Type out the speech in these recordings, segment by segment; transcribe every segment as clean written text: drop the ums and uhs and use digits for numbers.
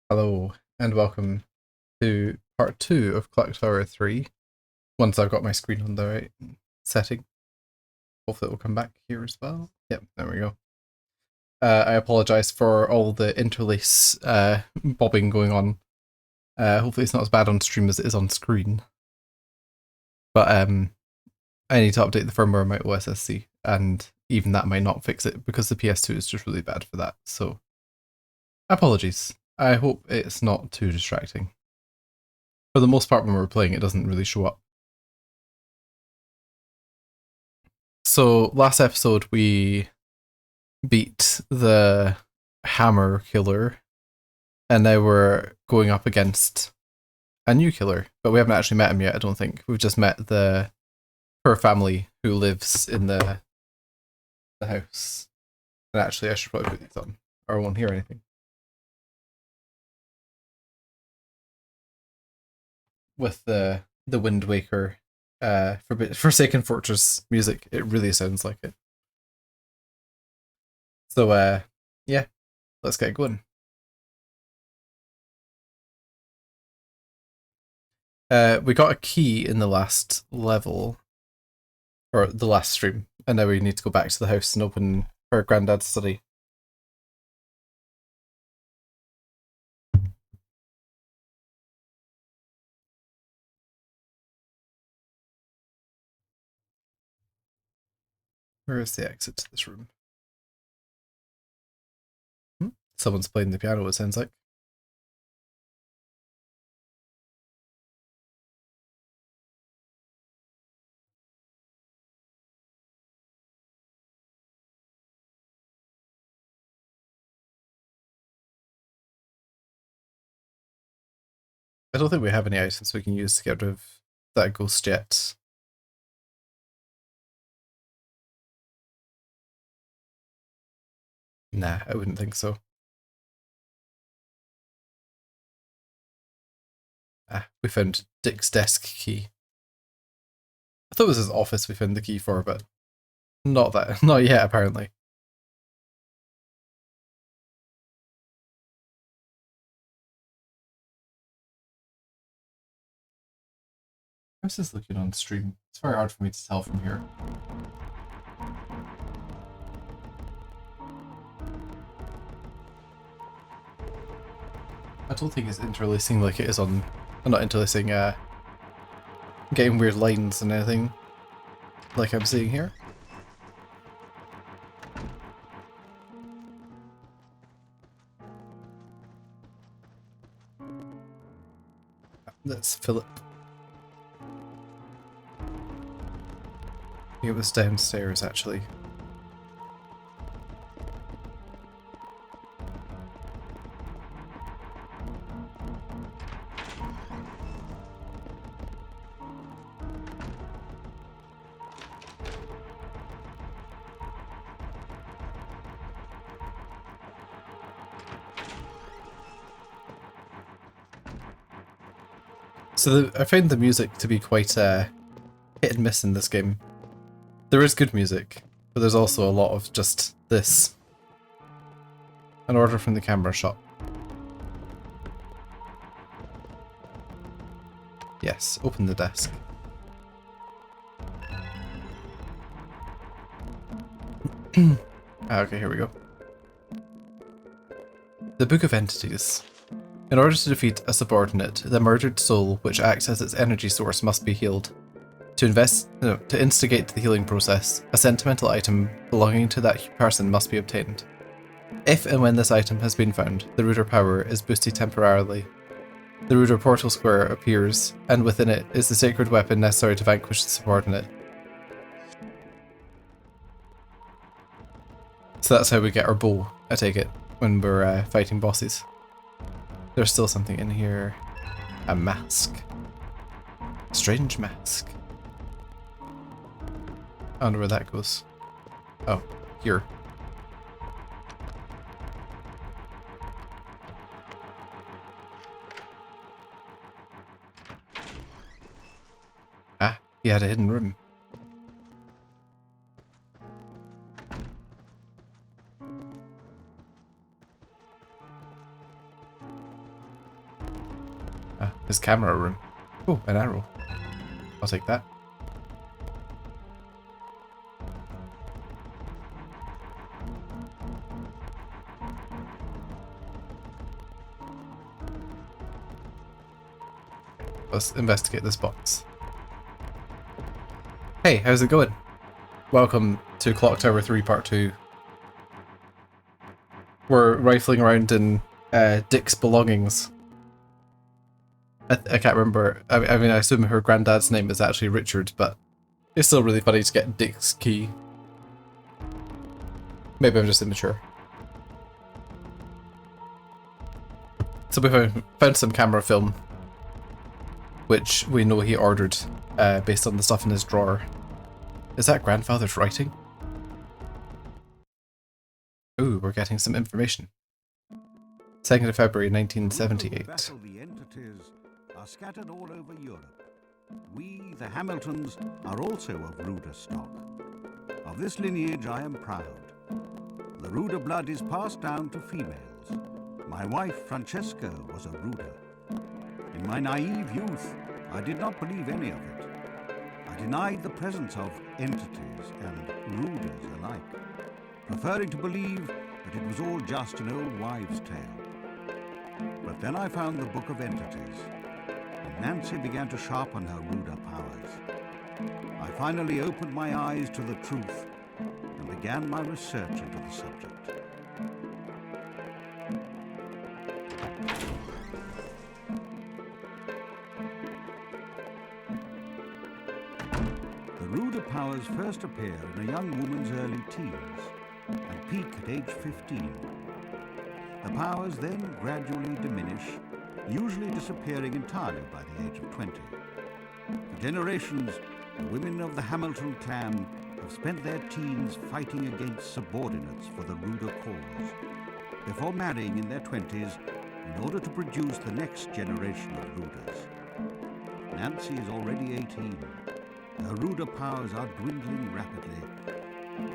Hello and welcome to part 2 of Clock Tower 3. Once I've got my screen on the right setting, hopefully it will come back here as well. Yep, there we go. I apologise for all the interlace bobbing going on. Hopefully it's not as bad on stream as it is on screen. But I need to update the firmware on my OSSC, and even that might not fix it because the PS2 is just really bad for that. So apologies. I hope it's not too distracting. For the most part, when we're playing, it doesn't really show up. So last episode we beat the hammer killer, and now we're going up against a new killer, but we haven't actually met him yet. I don't think we've just met her family who lives in the house. And actually, I should probably put these on, or I won't hear anything. With the Wind Waker, Forsaken Fortress music, it really sounds like it. So yeah, let's get going. We got a key in the last level, or the last stream, and now we need to go back to the house and open her granddad's study. Where is the exit to this room? Someone's playing the piano, it sounds like. I don't think we have any items we can use to get rid of that ghost yet. Nah, I wouldn't think so. We found Dick's desk key. I thought it was his office we found the key for, but not yet apparently. How's this looking on stream? It's very hard for me to tell from here. I don't think it's interlacing like it is on... not interlacing, getting weird lines and anything like I'm seeing here. That's Philip. It was downstairs actually. So I found the music to be quite hit and miss in this game. There is good music, but there's also a lot of just this. An order from the camera shop. Yes, open the desk. Okay, here we go. The Book of Entities. In order to defeat a subordinate, the murdered soul which acts as its energy source must be healed. To instigate the healing process, a sentimental item belonging to that person must be obtained. If and when this item has been found, the Ruder power is boosted temporarily. The Ruder portal square appears, and within it is the sacred weapon necessary to vanquish the subordinate. So that's how we get our bow, I take it, when we're fighting bosses. There's still something in here. A mask. Strange mask. I wonder where that goes. Oh, here. Ah, he had a hidden room. His camera room. Oh, an arrow. I'll take that. Let's investigate this box. Hey, how's it going? Welcome to Clock Tower 3 Part 2. We're rifling around in Dick's belongings. I can't remember. I mean, I assume her granddad's name is actually Richard, but it's still really funny to get Dick's key. Maybe I'm just immature. So we found some camera film, which we know he ordered based on the stuff in his drawer. Is that grandfather's writing? Ooh, we're getting some information. 2nd of February 1978. The entities are scattered all over Europe. We, the Hamiltons, are also of Ruder stock. Of this lineage I am proud. The Ruder blood is passed down to females. My wife, Francesca, was a Ruder. In my naive youth, I did not believe any of it. I denied the presence of entities and Ruders alike, preferring to believe that it was all just an old wives' tale. But then I found the Book of Entities, and Nancy began to sharpen her Ruder powers. I finally opened my eyes to the truth and began my research into the subject. The Ruder powers first appear in a young woman's early teens and peak at age 15. The powers then gradually diminish, usually disappearing entirely by the age of 20. For generations, the women of the Hamilton clan have spent their teens fighting against subordinates for the Ruder cause, before marrying in their 20s in order to produce the next generation of Ruders. Nancy is already 18. Her Ruder powers are dwindling rapidly,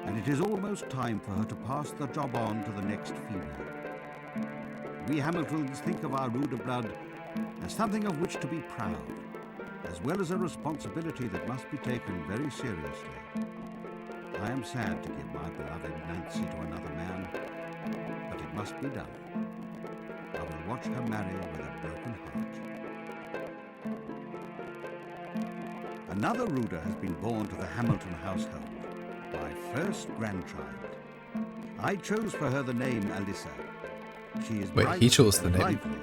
and it is almost time for her to pass the job on to the next female. We Hamiltons think of our Ruder blood as something of which to be proud, as well as a responsibility that must be taken very seriously. I am sad to give my beloved Nancy to another man, but it must be done. I will watch her marry with a broken heart. Another Ruder has been born to the Hamilton household, my first grandchild. I chose for her the name Alyssa. She is Wait, he chose the name? lively,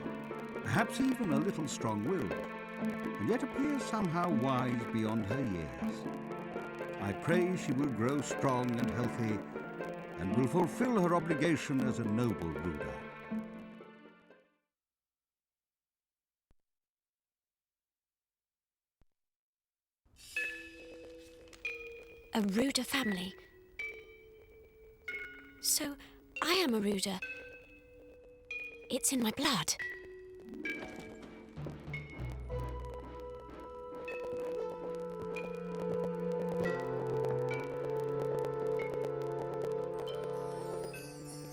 perhaps even a little strong-willed, and yet appears somehow wise beyond her years. I pray she will grow strong and healthy, and will fulfill her obligation as a noble Ruder. A Ruder family. So, I am a Ruder. It's in my blood.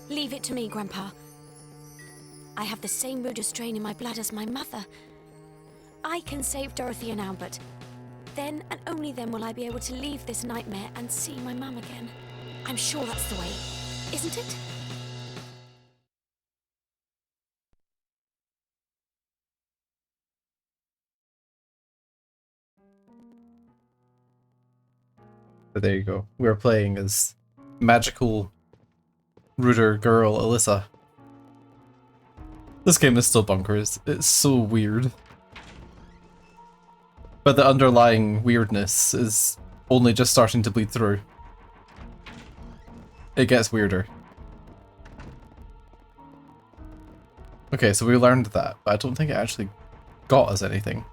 Leave it to me, Grandpa. I have the same Ruder strain in my blood as my mother. I can save Dorothy and Albert. Then and only then will I be able to leave this nightmare and see my mum again. I'm sure that's the way, isn't it? But there you go. We're playing as magical Ruder girl Alyssa. This game is still bonkers. It's so weird. But the underlying weirdness is only just starting to bleed through. It gets weirder. Okay, so we learned that, but I don't think it actually got us anything.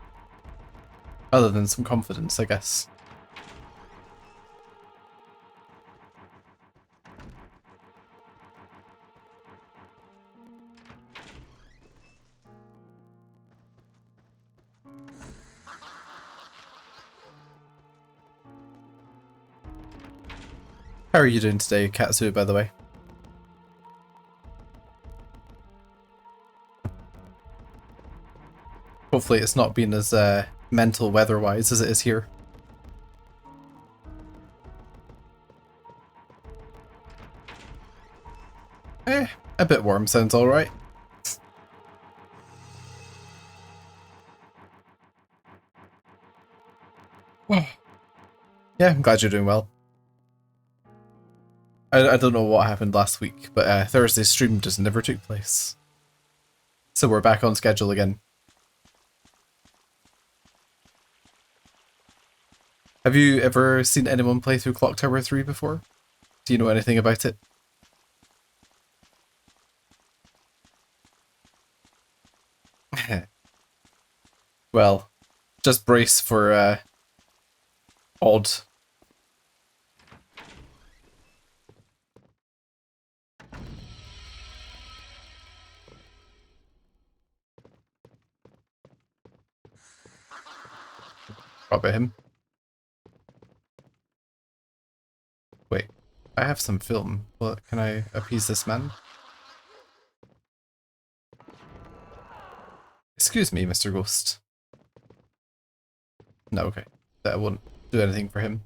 Other than some confidence, I guess. How are you doing today, Katsu, by the way? Hopefully it's not been as mental weather-wise as it is here. A bit warm sounds alright. Yeah, I'm glad you're doing well. I don't know what happened last week, but Thursday's stream just never took place. So we're back on schedule again. Have you ever seen anyone play through Clock Tower 3 before? Do you know anything about it? Well, just brace for odd. What about him? Wait, I have some film. What, can I appease this man? Excuse me, Mr. Ghost. No, okay. That won't do anything for him.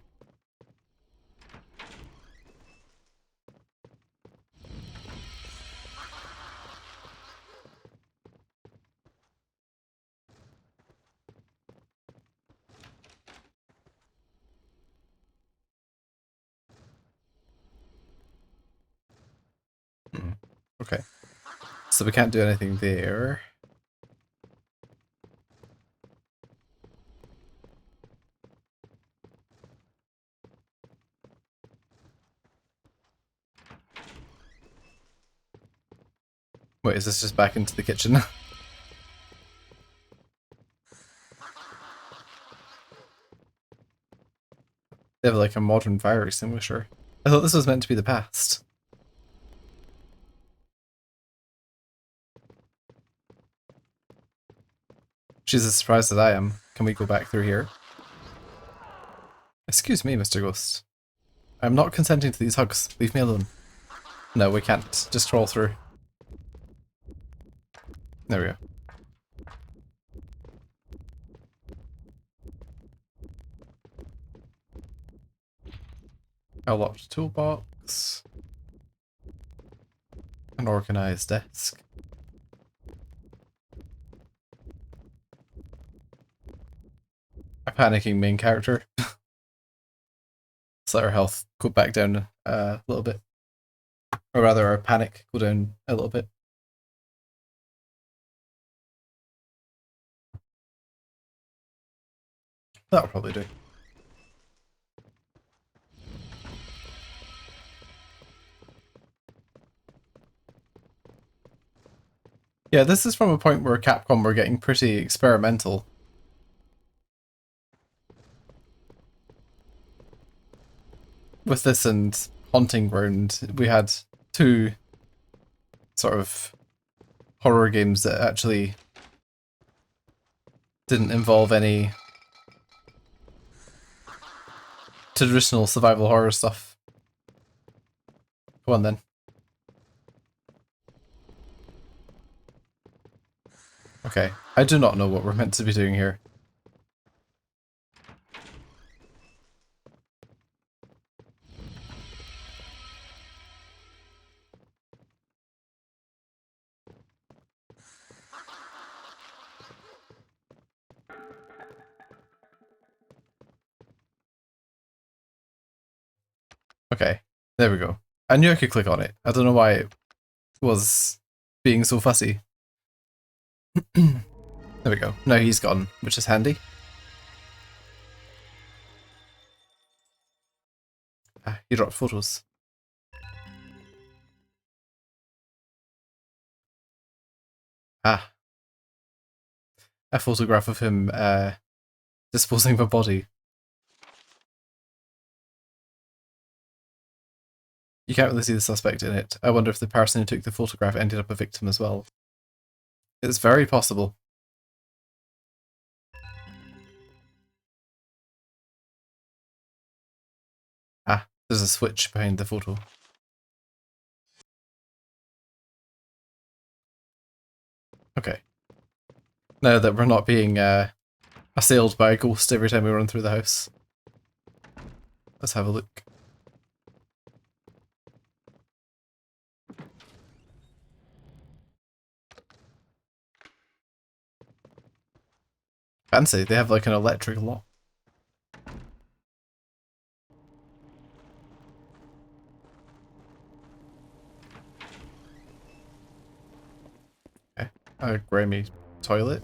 Okay. So we can't do anything there. Wait, is this just back into the kitchen? They have like a modern fire extinguisher. I thought this was meant to be the past. She's as surprised as I am. Can we go back through here? Excuse me, Mr. Ghost. I'm not consenting to these hugs. Leave me alone. No, we can't. Just crawl through. There we go. A locked toolbox. An organized desk. A panicking main character. Let's let our health go back down a little bit. Or rather, our panic go down a little bit. That'll probably do. Yeah, this is from a point where Capcom were getting pretty experimental. With this and Haunting Ground, we had two sort of horror games that actually didn't involve any traditional survival horror stuff. Come on then. Okay, I do not know what we're meant to be doing here. Okay, there we go. I knew I could click on it. I don't know why it was being so fussy. There we go. Now he's gone, which is handy. Ah, he dropped photos. Ah. A photograph of him disposing of a body. You can't really see the suspect in it. I wonder if the person who took the photograph ended up a victim as well. It's very possible. Ah, there's a switch behind the photo. Okay. Now that we're not being assailed by a ghost every time we run through the house. Let's have a look. Fancy, they have like an electric lock. Okay, a grimy toilet.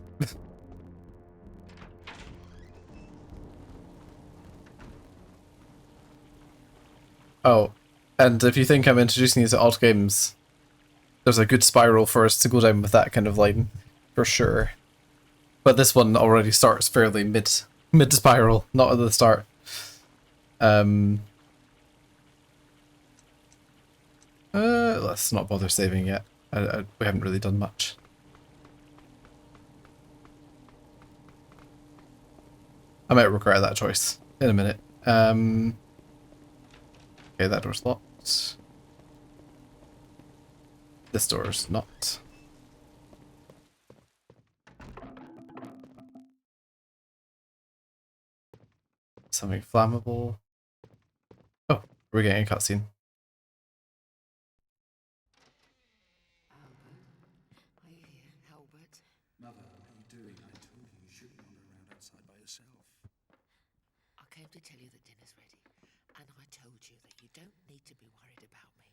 Oh, and if you think I'm introducing you to odd games, there's a good spiral for us to go down with that kind of line, for sure. But this one already starts fairly mid spiral, not at the start. Let's not bother saving yet. We haven't really done much. I might regret that choice in a minute. Okay, that door's locked. This door's not. Something flammable. Oh, we're getting a cutscene. Are you here, Albert? Mother, what are you doing? I told you you shouldn't wander around outside by yourself. I came to tell you that dinner's ready, and I told you that you don't need to be worried about me.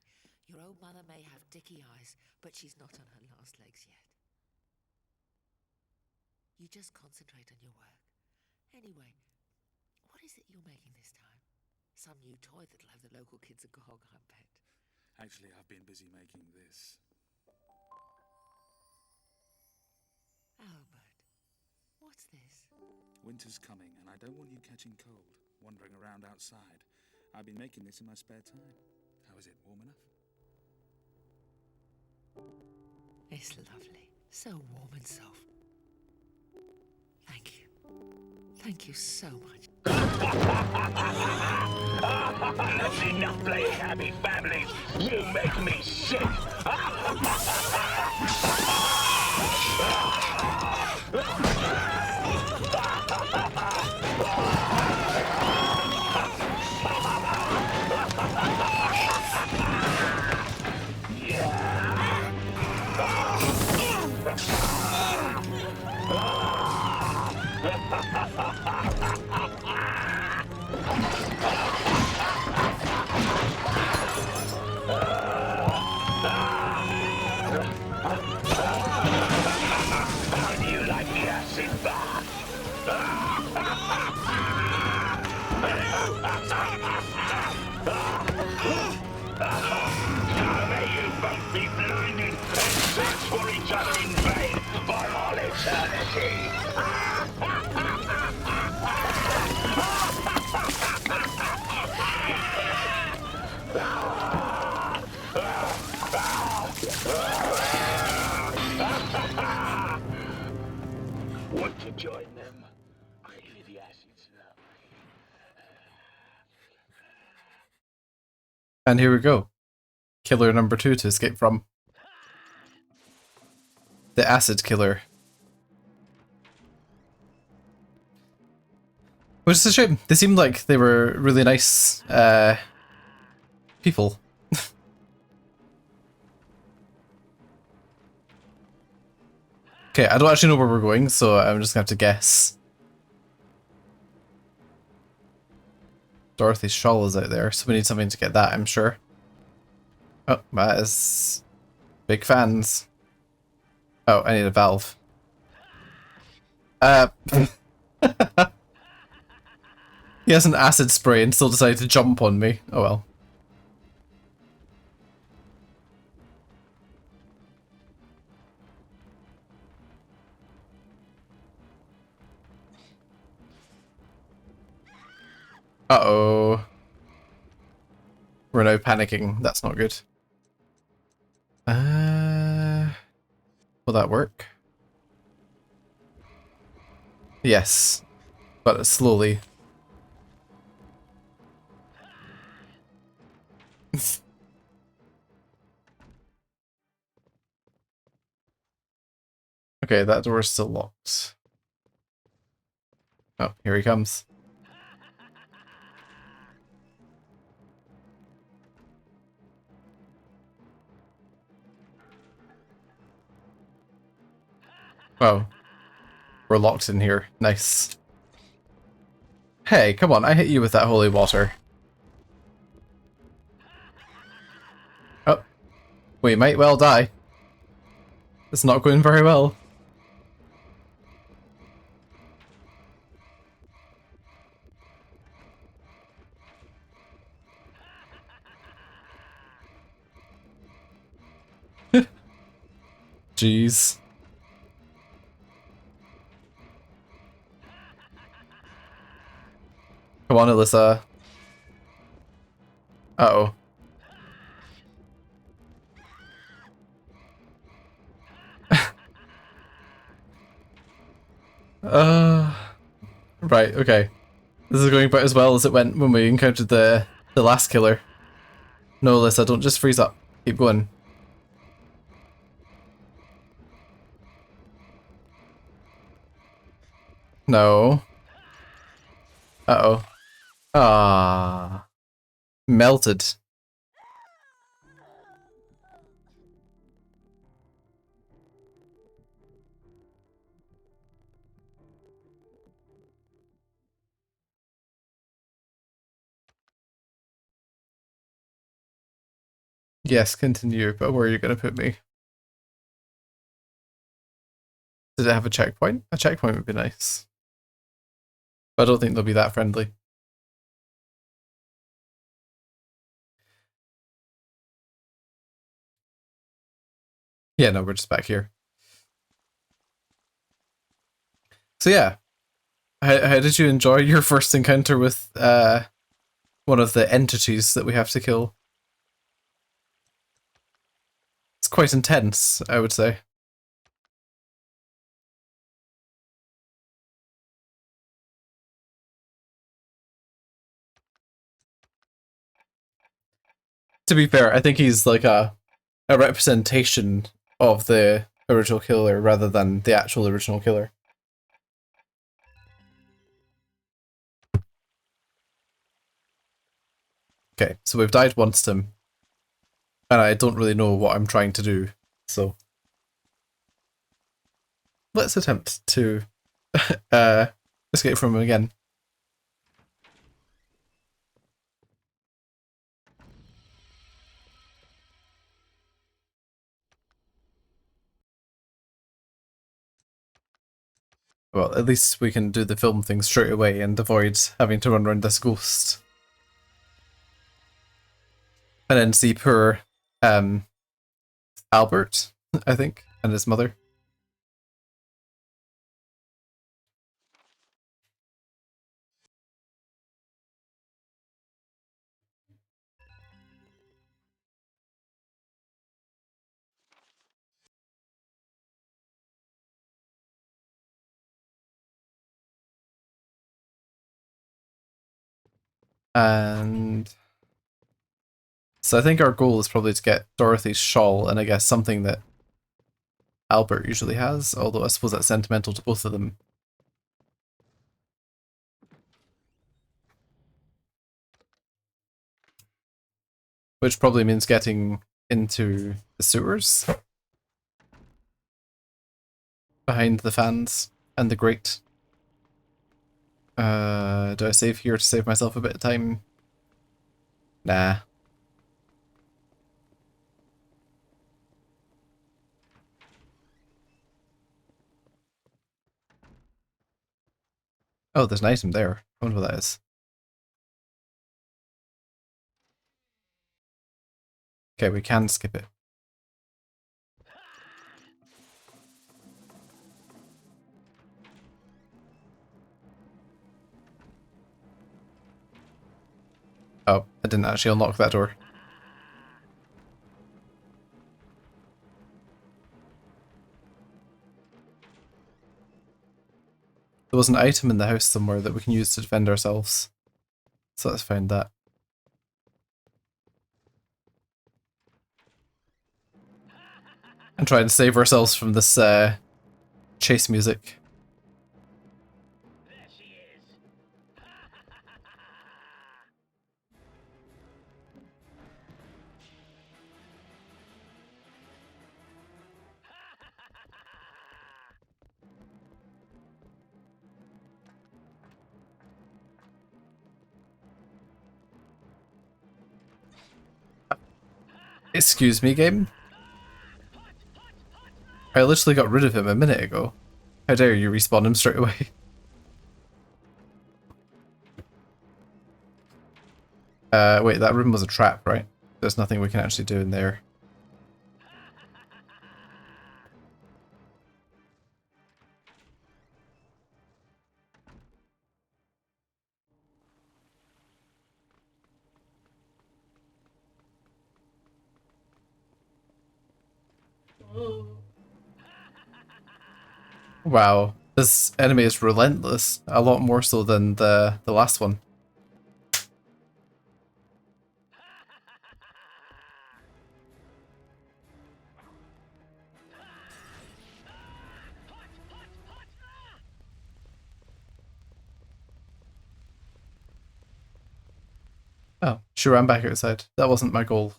Your old mother may have dicky eyes, but she's not on her last legs yet. You just concentrate on your work. Anyway, what is it you're making this time? Some new toy that'll have the local kids agog, I bet. Actually, I've been busy making this. Albert, what's this? Winter's coming, and I don't want you catching cold, wandering around outside. I've been making this in my spare time. How is it, warm enough? It's lovely. So warm and soft. Thank you. Thank you so much. That's enough playing happy families. You make me sick. How do you like the acid bath? Now may you both be blinded and search for each other in vain for all eternity. Want to join them? I'll give you the acids now. And here we go. Killer number 2 to escape from. The acid killer. Which is a shame. They seemed like they were really nice people. Okay, I don't actually know where we're going, so I'm just gonna have to guess. Dorothy's shawl is out there, so we need something to get that, I'm sure. Oh, that is big fans. Oh, I need a valve. He has an acid spray and still decided to jump on me. Oh well. Uh-oh. We're now panicking. That's not good. Will that work? Yes. But slowly. Okay, that door is still locked. Oh, here he comes. Oh. We're locked in here. Nice. Hey, come on, I hit you with that holy water. Oh. We might well die. It's not going very well. Jeez. Come on, Alyssa. Uh-oh. Right, okay. This is going about as well as it went when we encountered the last killer. No, Alyssa, don't just freeze up. Keep going. No. Uh-oh. Ah. Melted. Yes, continue, but where are you going to put me? Did it have a checkpoint? A checkpoint would be nice. But I don't think they'll be that friendly. Yeah, no, we're just back here. So yeah, how did you enjoy your first encounter with one of the entities that we have to kill? It's quite intense, I would say. To be fair, I think he's like a representation of the original killer rather than the actual original killer. Okay, so we've died once to him. And I don't really know what I'm trying to do, so let's attempt to escape from him again. Well, at least we can do the film thing straight away and avoid having to run around this ghost. And then see poor Albert, I think, and his mother. And so I think our goal is probably to get Dorothy's shawl, and I guess something that Albert usually has, although I suppose that's sentimental to both of them. Which probably means getting into the sewers behind the fans and the grate. Do I save here to save myself a bit of time? Nah. Oh, there's an item there. I wonder what that is. Okay, we can skip it. Oh, I didn't actually unlock that door. There was an item in the house somewhere that we can use to defend ourselves. So let's find that. And try and save ourselves from this chase music. Excuse me, game? I literally got rid of him a minute ago. How dare you respawn him straight away? Wait, that room was a trap, right? There's nothing we can actually do in there. Wow, this enemy is relentless. A lot more so than the last one. Oh, sure, I'm back outside. That wasn't my goal.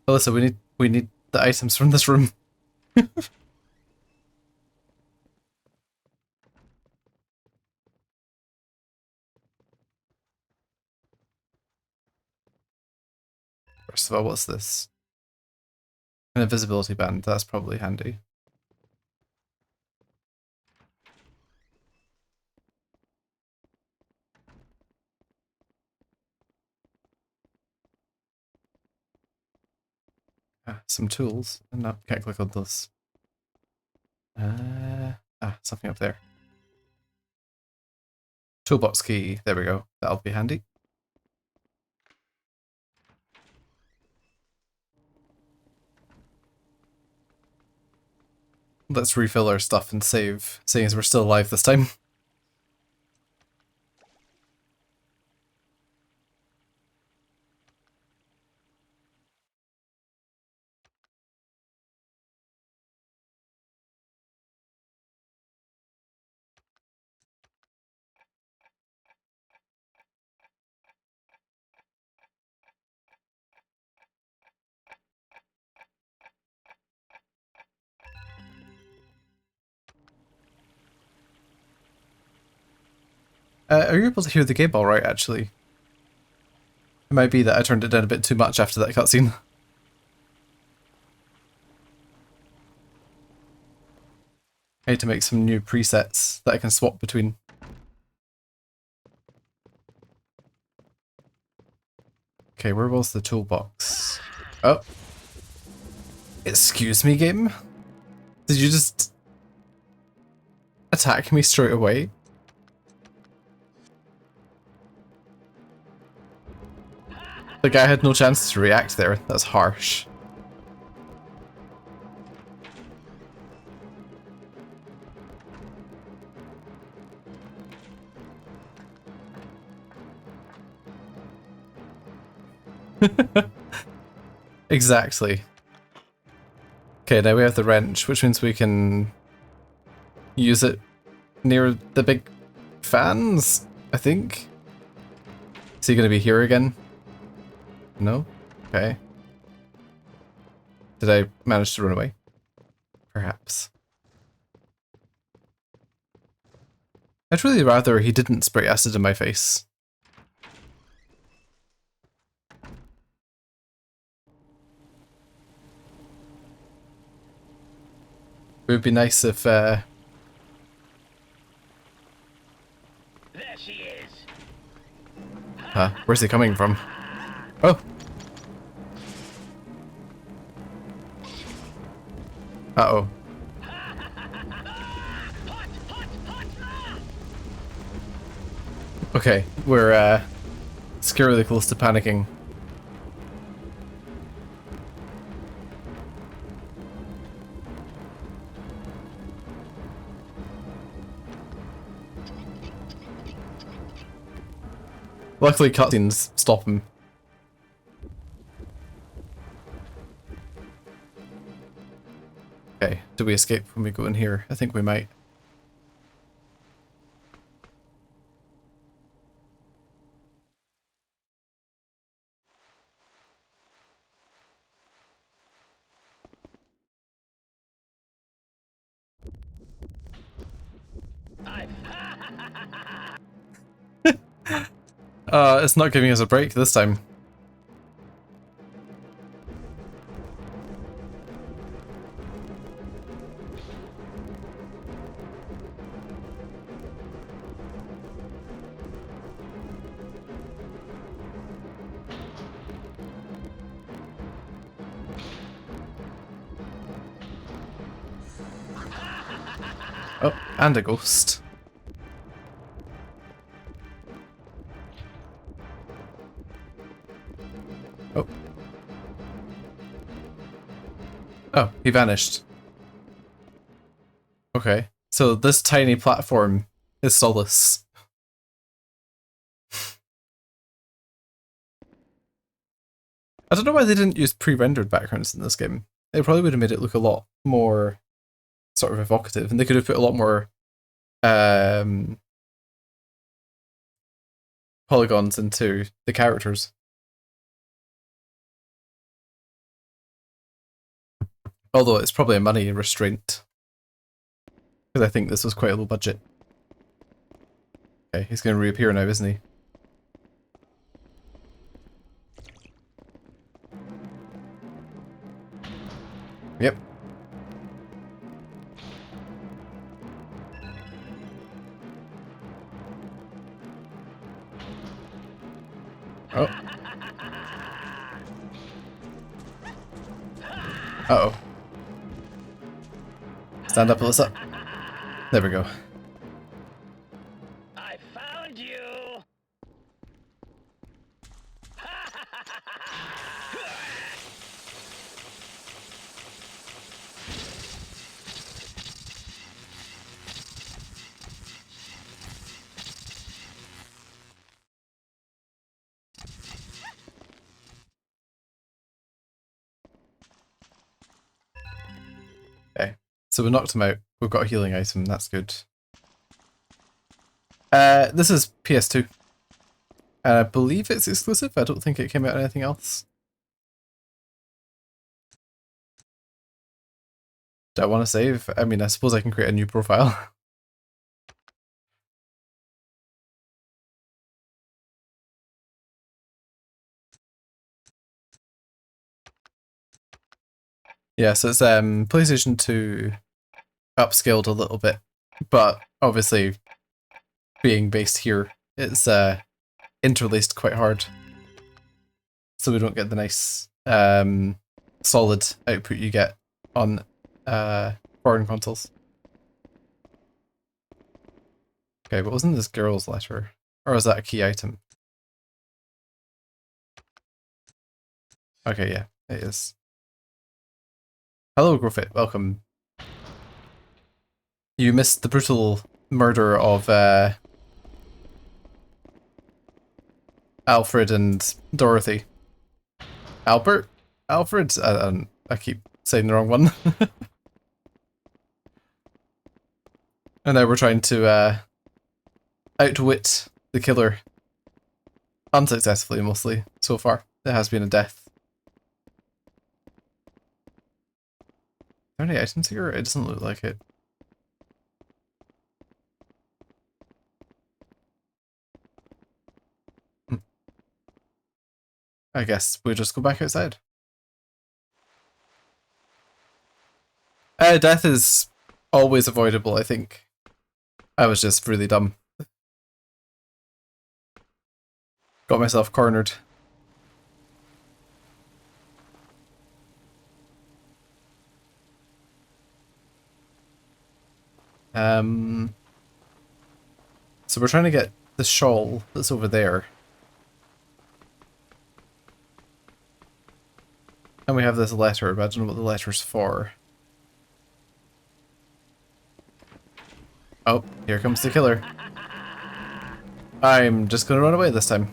Alyssa, we need the items from this room. First of all, what's this? An invisibility band, that's probably handy. Ah, some tools. No, can't click on this. Something up there. Toolbox key, there we go. That'll be handy. Let's refill our stuff and save, seeing as we're still alive this time. Are you able to hear the game alright, actually? It might be that I turned it down a bit too much after that cutscene. I need to make some new presets that I can swap between. Okay, where was the toolbox? Oh. Excuse me, game? Did you just attack me straight away? The guy had no chance to react there. That's harsh. Exactly. Okay, now we have the wrench, which means we can use it near the big fans, I think. Is he going to be here again? No? Okay. Did I manage to run away? Perhaps. I'd really rather he didn't spray acid in my face. It would be nice if, There she is. where's he coming from? Oh! Uh-oh. Okay, we're, scarily close to panicking. Luckily cutscenes stop him. Okay, do we escape when we go in here? I think we might. It's not giving us a break this time. Oh, and a ghost. Oh. Oh, he vanished. Okay, so this tiny platform is Solace. I don't know why they didn't use pre-rendered backgrounds in this game. It probably would have made it look a lot more sort of evocative, and they could have put a lot more polygons into the characters. Although it's probably a money restraint, because I think this was quite a low budget. Okay, he's going to reappear now, isn't he? Yep. Oh. Uh-oh. Stand up, Alyssa. There we go. I found you! Okay, so we knocked him out. We've got a healing item, that's good. This is PS2. And I believe it's exclusive. I don't think it came out on anything else. Do I want to save? I mean, I suppose I can create a new profile. Yeah, so it's PlayStation 2 upscaled a little bit, but obviously being based here, it's interlaced quite hard, so we don't get the nice solid output you get on foreign consoles. Okay, but wasn't this girl's letter? Or was that a key item? Okay, yeah, it is. Hello, Growfit, welcome. You missed the brutal murder of Alfred and Dorothy. Albert? Alfred? I keep saying the wrong one. And now we're trying to outwit the killer. Unsuccessfully, mostly, so far. There has been a death. Are there any items here? It doesn't look like it. I guess we'll just go back outside. Death is always avoidable, I think. I was just really dumb. Got myself cornered. So we're trying to get the shawl that's over there. And we have this letter, but I don't know what the letter's for. Oh, here comes the killer. I'm just gonna run away this time.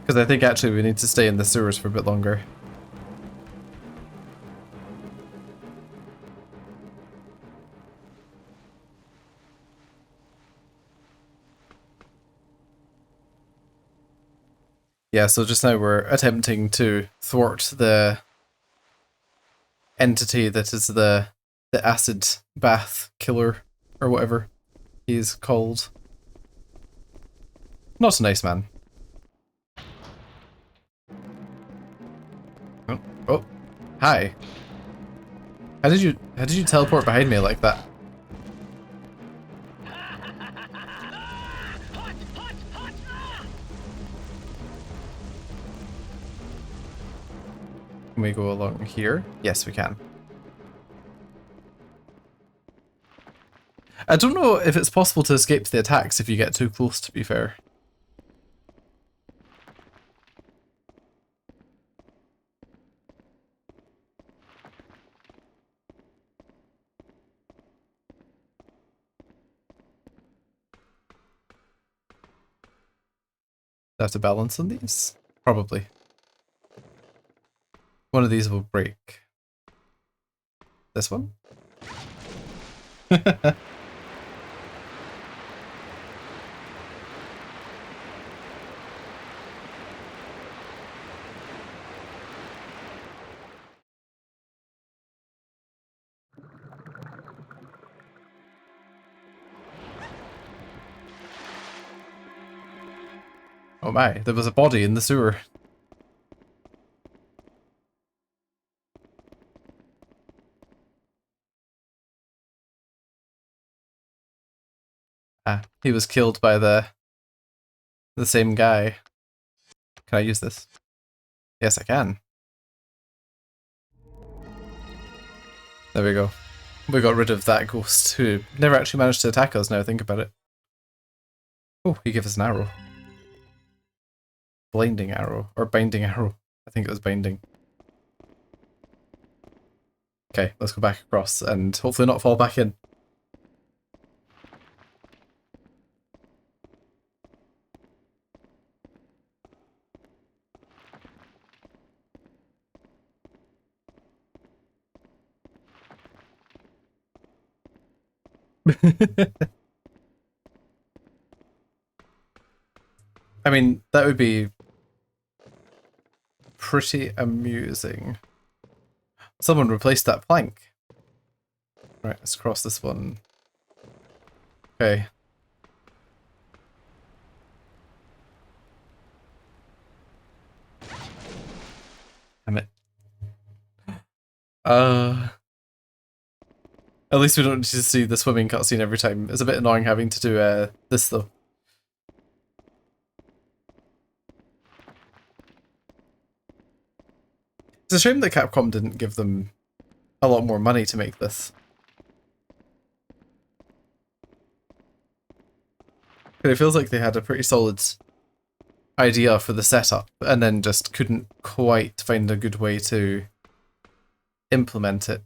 Because I think actually we need to stay in the sewers for a bit longer. Yeah, so just now we're attempting to thwart the entity that is the acid bath killer, or whatever he's called. Not a nice man. Oh, oh, hi. How did you teleport behind me like that? Can we go along here? Yes, we can. I don't know if it's possible to escape the attacks if you get too close, to be fair. Do I have to balance on these? Probably. One of these will break. This one? Oh my, there was a body in the sewer. Ah, he was killed by the same guy. Can I use this? Yes, I can. There we go. We got rid of that ghost who never actually managed to attack us, now I think about it. Oh, he gave us an arrow. Blinding arrow, or binding arrow. I think it was binding. Okay, let's go back across and hopefully not fall back in. I mean, that would be pretty amusing. Someone replaced that plank. Right, let's cross this one. Okay. Damn it. At least we don't need to see the swimming cutscene every time. It's a bit annoying having to do this though. It's a shame that Capcom didn't give them a lot more money to make this. But it feels like they had a pretty solid idea for the setup and then just couldn't quite find a good way to implement it.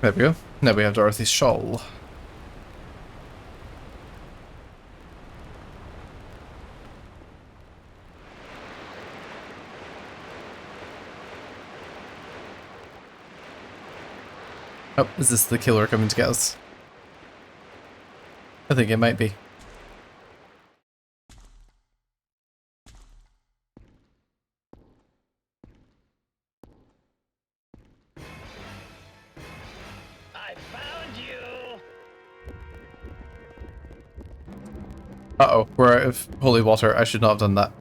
There we go. Now we have Dorothy's shawl. Oh, is this the killer coming to get us? I think it might be. I found you. Uh-oh, we're out of holy water. I should not have done that.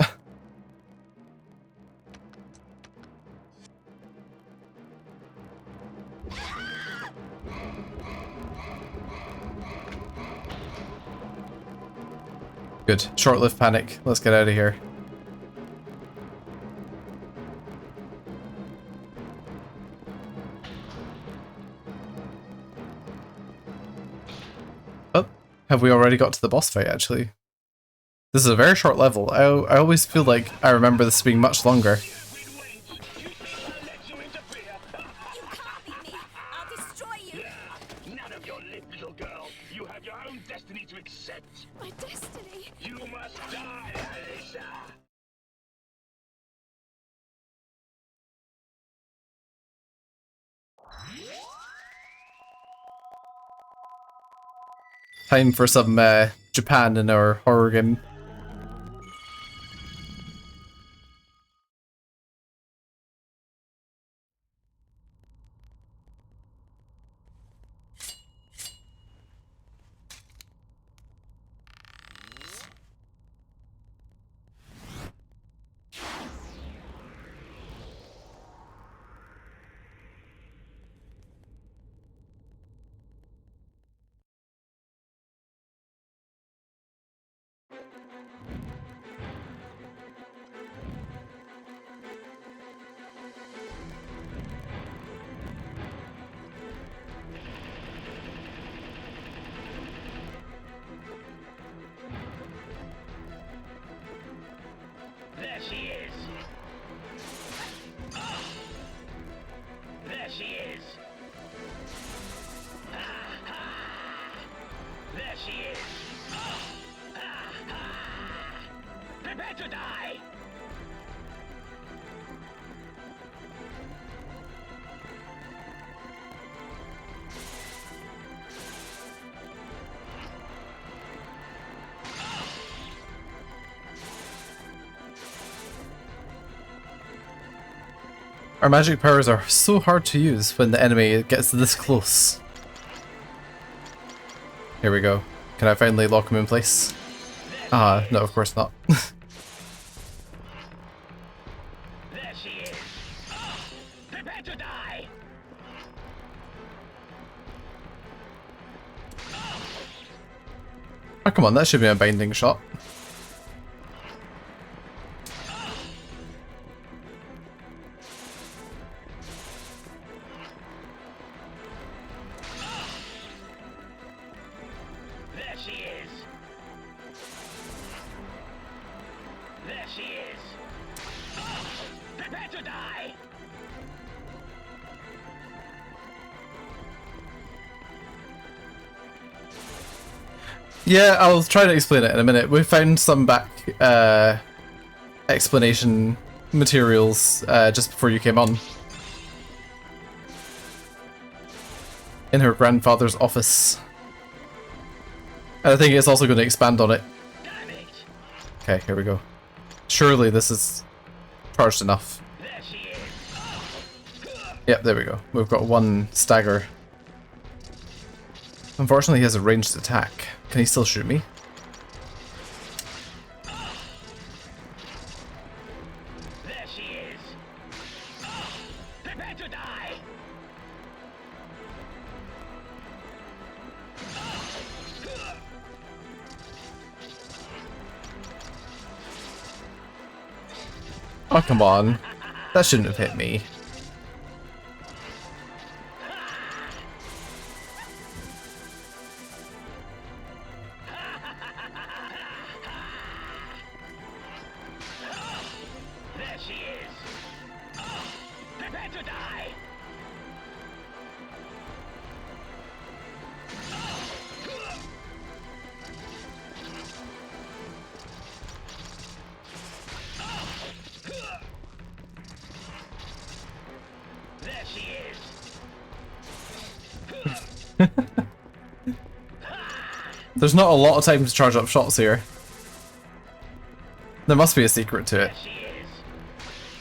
Good. Short-lived panic. Let's get out of here. Oh, have we already got to the boss fight, actually? This is a very short level. I always feel like I remember this being much longer. You can't beat me! I'll destroy you! None of your lip, little girl. You have your own destiny to accept. My destiny! You must die, Alice. Time for some Japan in our horror game. There she is. There she is. There she is. Prepare to die. Our magic powers are so hard to use when the enemy gets this close. Here we go. Can I finally lock him in place? Ah, no, of course not. There she is. Prepare to die. Oh, come on, that should be a binding shot. There she is. There she is. Prepare to die. Yeah, I'll try to explain it in a minute. We found some back explanation materials just before you came on. In her grandfather's office. And I think it's also going to expand on it. Damn it. Okay, here we go. Surely this is charged enough. There she is. Yep, there we go. We've got one stagger. Unfortunately, he has a ranged attack. Can he still shoot me? There she is. Prepare to die. Oh, come on. That shouldn't have hit me. There she is. Prepare to die. There she is. There's not a lot of time to charge up shots here. There must be a secret to it. There she is.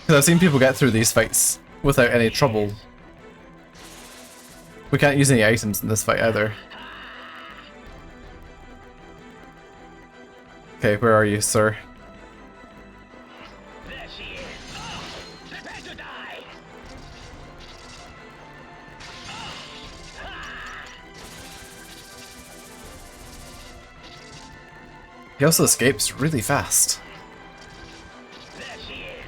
Because I've seen people get through these fights without any trouble. We can't use any items in this fight either. Okay, where are you, sir? There she is. Prepare to die. He also escapes really fast. There she is.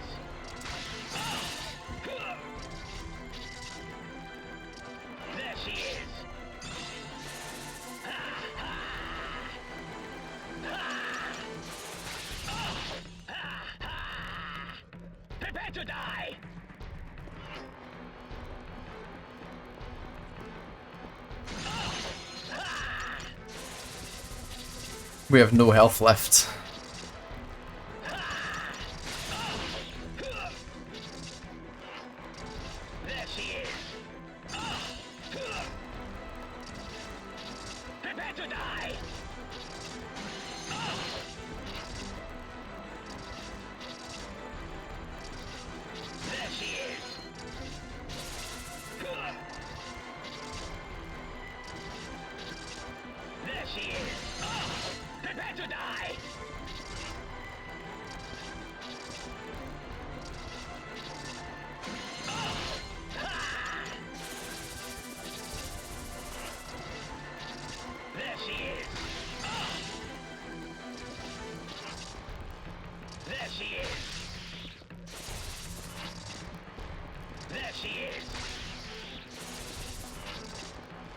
There she is. Prepare to die. We have no health left. There she is. Prepare to die.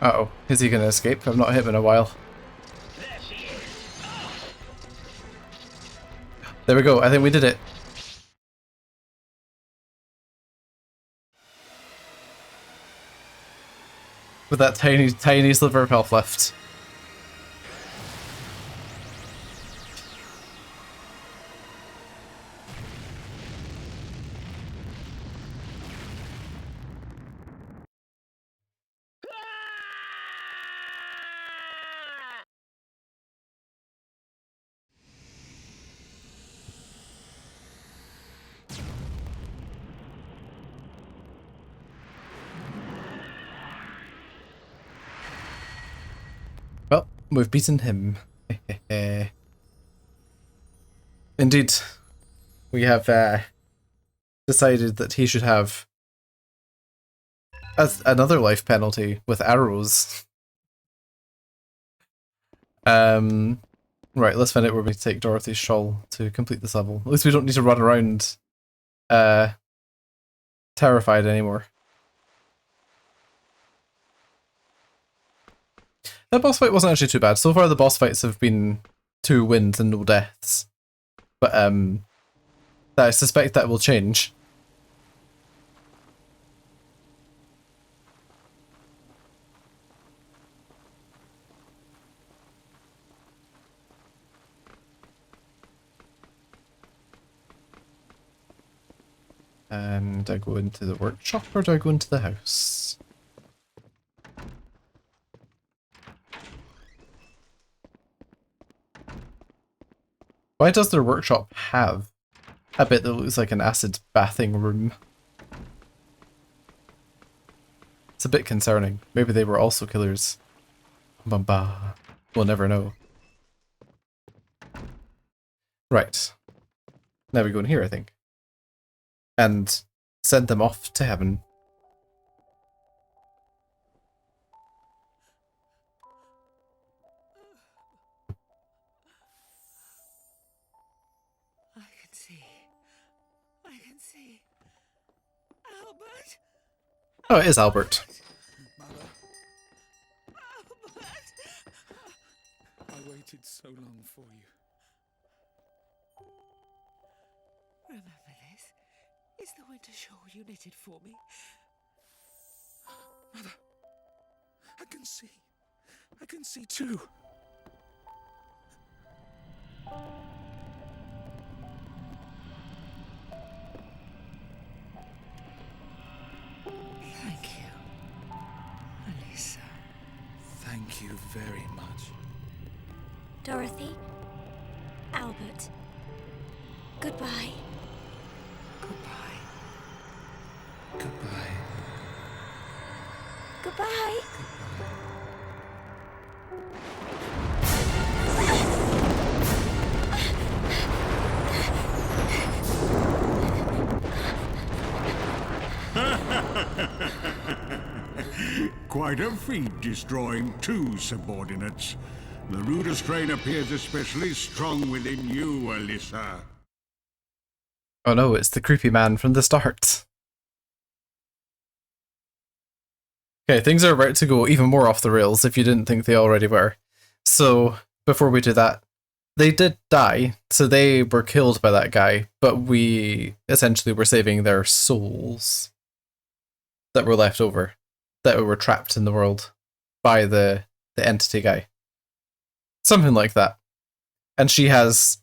Uh-oh. Is he gonna escape? I've not hit him in a while. There we go. I think we did it. With that tiny, tiny sliver of health left. Well, we've beaten him. Indeed, we have decided that he should have another life penalty with arrows. Right, let's find out where we take Dorothy's shawl to complete this level. At least we don't need to run around terrified anymore. That boss fight wasn't actually too bad. So far the boss fights have been 2 wins and no deaths. But I suspect that will change. Do I go into the workshop or do I go into the house? Why does their workshop have a bit that looks like an acid bathing room? It's a bit concerning. Maybe they were also killers. Bamba. We'll never know. Right. Now we go in here, I think. And send them off to heaven. I can see. Albert! Oh, it is Albert. Mother, Albert! I waited so long for you. Remember this? Is the winter shawl you knitted for me? Mother, I can see. I can see too. Thank you, Alyssa. Thank you very much. Dorothy, Albert, goodbye. Goodbye. Goodbye. Goodbye. Quite a feat destroying 2 subordinates. The Ruder strain appears especially strong within you, Alyssa. Oh no, it's the creepy man from the start. Okay, things are about to go even more off the rails if you didn't think they already were. So, before we do that, they did die, so they were killed by that guy, but we essentially were saving their souls that were left over, that were trapped in the world by the entity guy. Something like that. And she has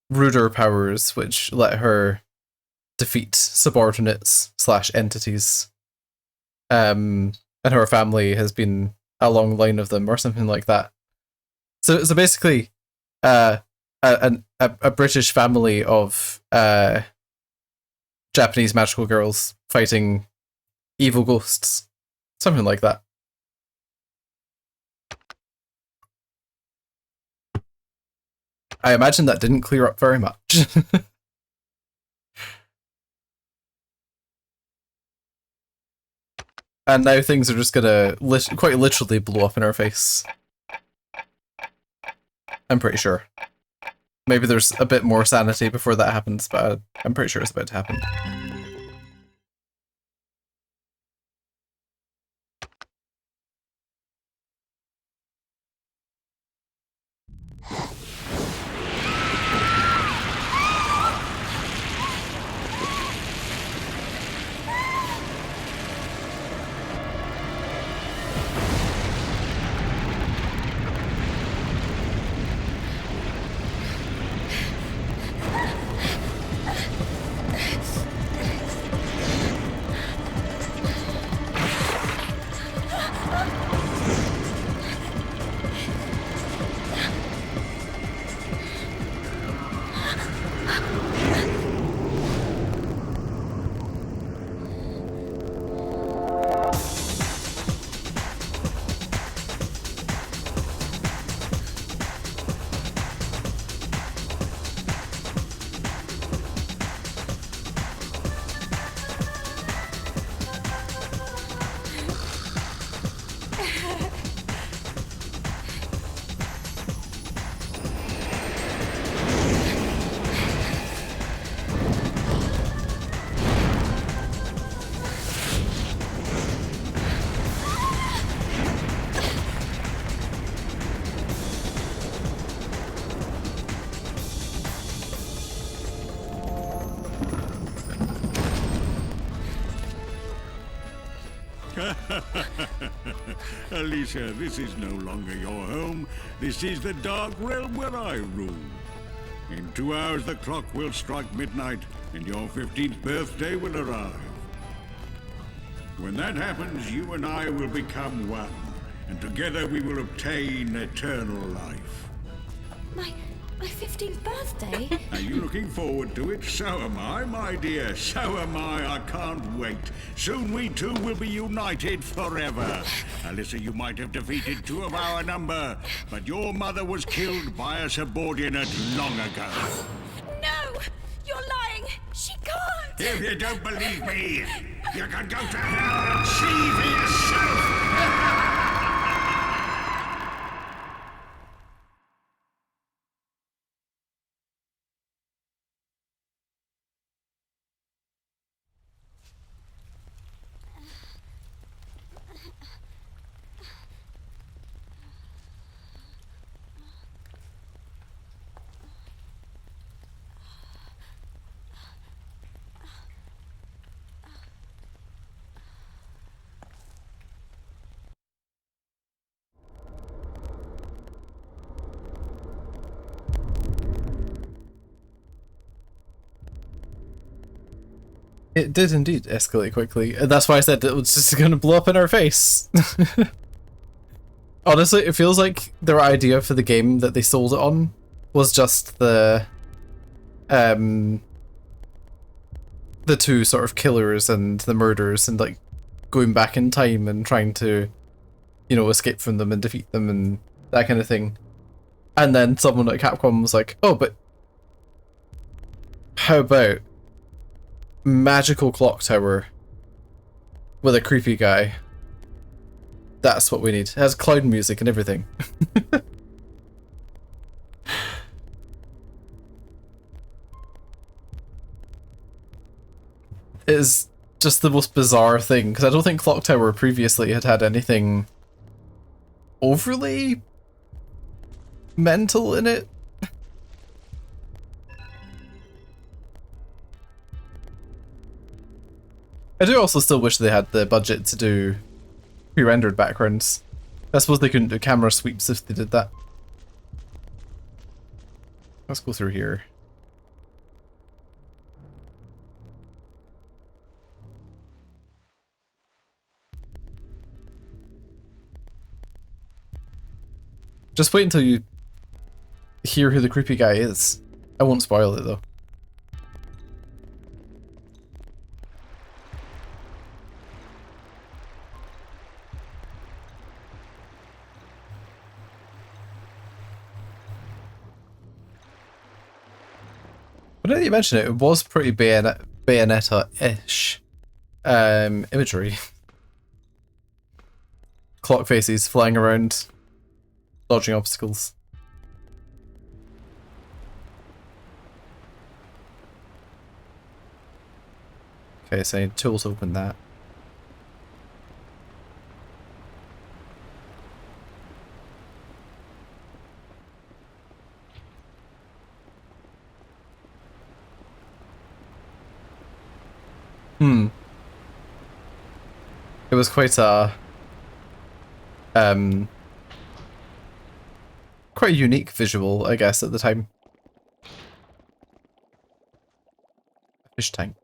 ruder powers, which let her defeat subordinates / entities. And her family has been a long line of them, or something like that. So basically, a British family of Japanese magical girls fighting evil ghosts, something like that. I imagine that didn't clear up very much. And now things are just gonna quite literally blow up in our face. I'm pretty sure. Maybe there's a bit more sanity before that happens, but I'm pretty sure it's about to happen. Alicia, this is no longer your home. This is the dark realm where I rule. In 2 hours, the clock will strike midnight, and your 15th birthday will arrive. When that happens, you and I will become one, and together we will obtain eternal life. My 15th birthday? Are you looking forward to it? So am I, my dear. So am I. I can't wait. Soon we two will be united forever. Alyssa, you might have defeated 2 of our number, but your mother was killed by a subordinate long ago. No! You're lying! She can't! If you don't believe me, you can go to hell and see for yourself! It did indeed escalate quickly. That's why I said it was just going to blow up in our face. Honestly, it feels like their idea for the game that they sold it on was just the 2 sort of killers and the murderers and like going back in time and trying to, you know, escape from them and defeat them and that kind of thing. And then someone at Capcom was like, oh, but how about magical clock tower with a creepy guy? That's what we need. It has cloud music and everything. It is just the most bizarre thing, because I don't think Clock Tower previously had anything overly mental in it. I do also still wish they had the budget to do pre-rendered backgrounds. I suppose they couldn't do camera sweeps if they did that. Let's go through here. Just wait until you hear who the creepy guy is. I won't spoil it though. But now that you mention it, it was pretty Bayonetta-ish imagery. Clock faces flying around, dodging obstacles. Okay, so I need tools to open that. It was quite a quite a unique visual, I guess, at the time. Fish tank.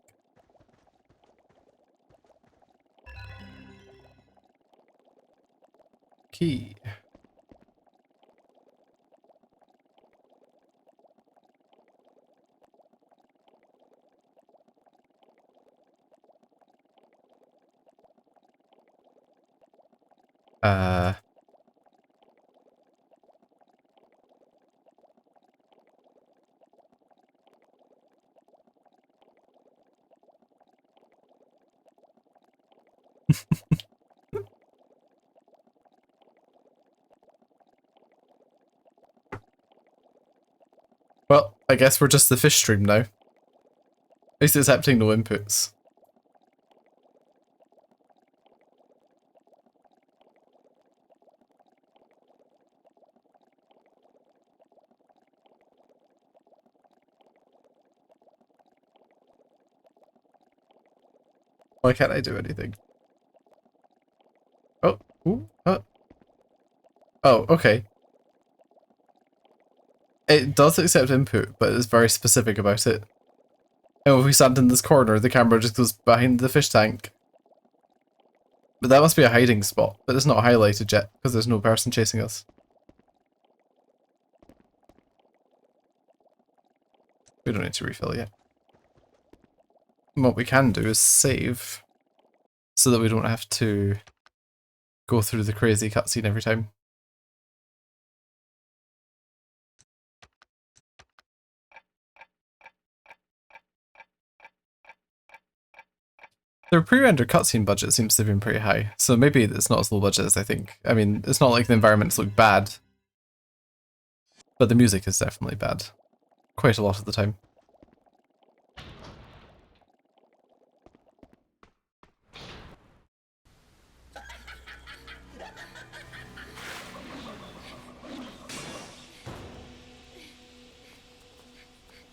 Key. Well, I guess we're just the fish stream now. At least it's accepting no inputs. Why can't I do anything? Ooh, oh, okay. It does accept input, but it's very specific about it. And if we stand in this corner, the camera just goes behind the fish tank. But that must be a hiding spot, but it's not highlighted yet, because there's no person chasing us. We don't need to refill yet. And what we can do is save, so that we don't have to go through the crazy cutscene every time. Their pre-rendered cutscene budget seems to have been pretty high, so maybe it's not as low budget as I think. I mean, it's not like the environments look bad, but the music is definitely bad. Quite a lot of the time.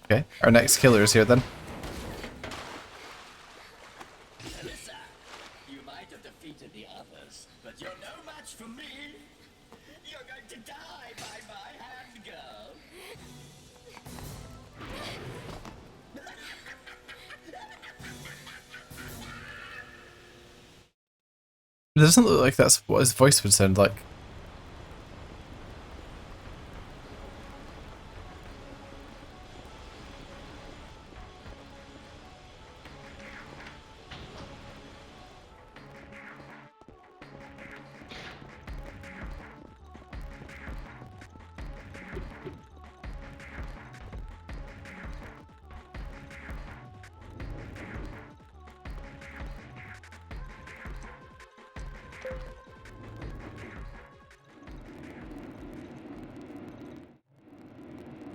Okay, our next killer is here then. You might have defeated the others, but you're no match for me. You're going to die by my hand, girl. It doesn't look like that's what his voice would sound like.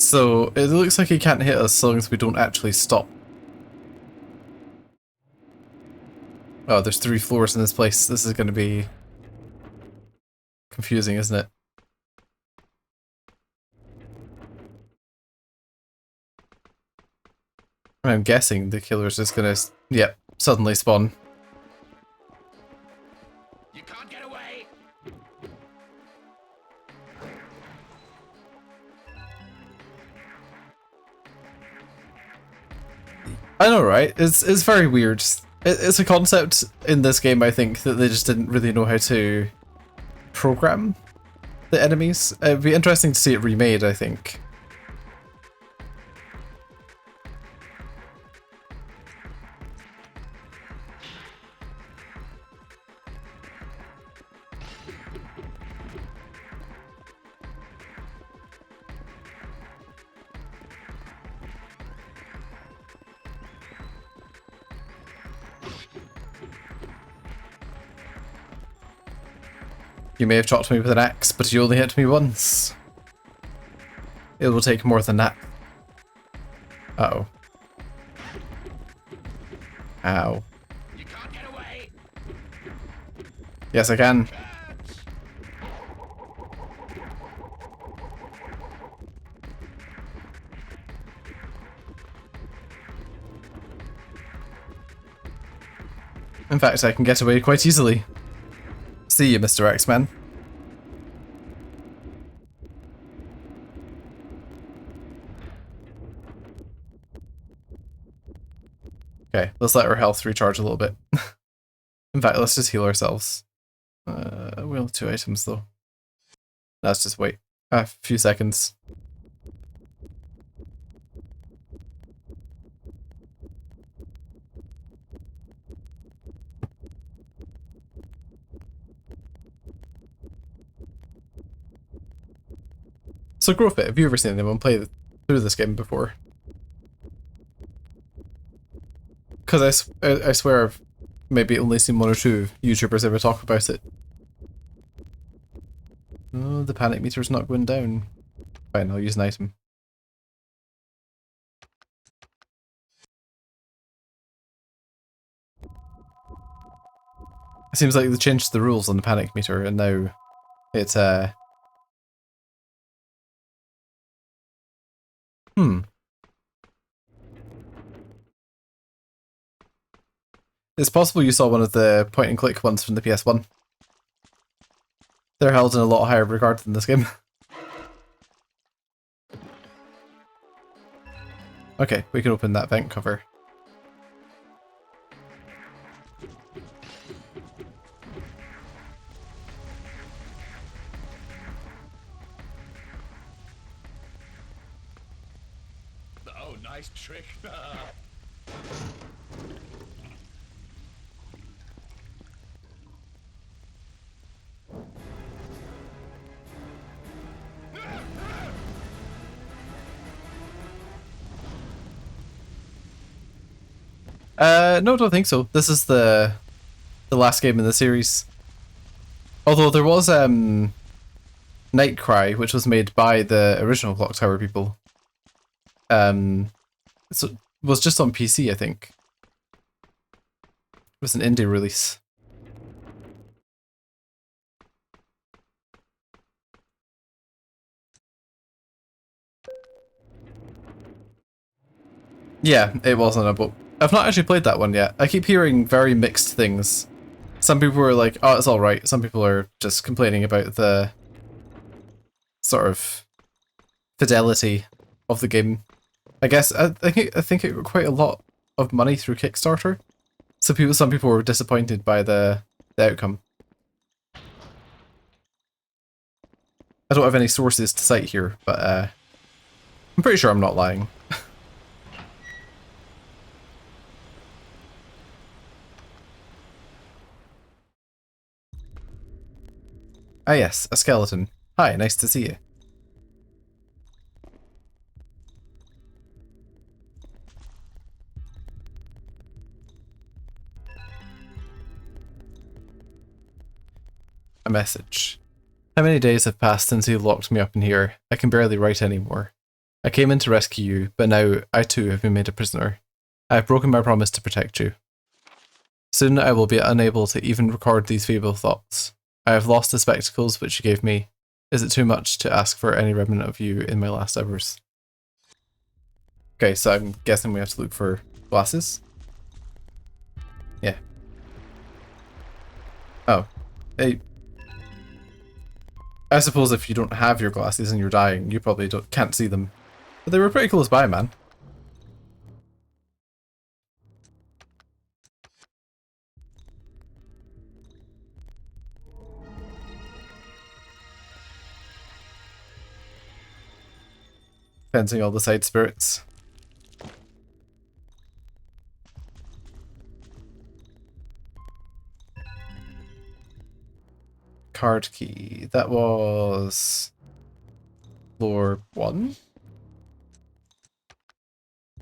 So, it looks like he can't hit us so long as we don't actually stop. Oh, there's 3 floors in this place. This is going to be confusing, isn't it? And I'm guessing the killer's just going to, yep, suddenly spawn. You can't get away. I know, right? It's very weird. It's a concept in this game, I think, that they just didn't really know how to program the enemies. It'd be interesting to see it remade, I think. You may have chopped me with an axe, but you only hit me once. It will take more than that. Uh-oh. Ow. You can't get away. Yes, I can. In fact, I can get away quite easily. See you, Mr. X-Man. Okay, let's let our health recharge a little bit. In fact, let's just heal ourselves. We have 2 items though. Let's just wait a few seconds. So Growfit, have you ever seen anyone play through this game before? Because I swear I've maybe only seen 1 or 2 YouTubers ever talk about it. Oh, the panic meter's not going down. Fine, I'll use an item. It seems like they changed the rules on the panic meter and now it's It's possible you saw one of the point and click ones from the PS1. They're held in a lot higher regard than this game. Okay, we can open that vent cover. Oh, nice trick. No, don't think so. This is the last game in the series. Although there was Nightcry, which was made by the original Clock Tower people. So it was just on PC, I think. It was an indie release. Yeah, it was on a boat. I've not actually played that one yet. I keep hearing very mixed things. Some people are like, oh, it's alright. Some people are just complaining about the sort of fidelity of the game. I guess I think it got quite a lot of money through Kickstarter. So some people were disappointed by the outcome. I don't have any sources to cite here, but I'm pretty sure I'm not lying. Ah yes, a skeleton. Hi, nice to see you. A message. How many days have passed since you locked me up in here? I can barely write anymore. I came in to rescue you, but now I too have been made a prisoner. I have broken my promise to protect you. Soon I will be unable to even record these feeble thoughts. I have lost the spectacles which you gave me. Is it too much to ask for any remnant of you in my last hours? Okay, so I'm guessing we have to look for glasses. Yeah. Oh. Hey. I suppose if you don't have your glasses and you're dying, you probably can't see them. But they were pretty close by, man. Fencing all the side spirits. Card key. That was floor 1?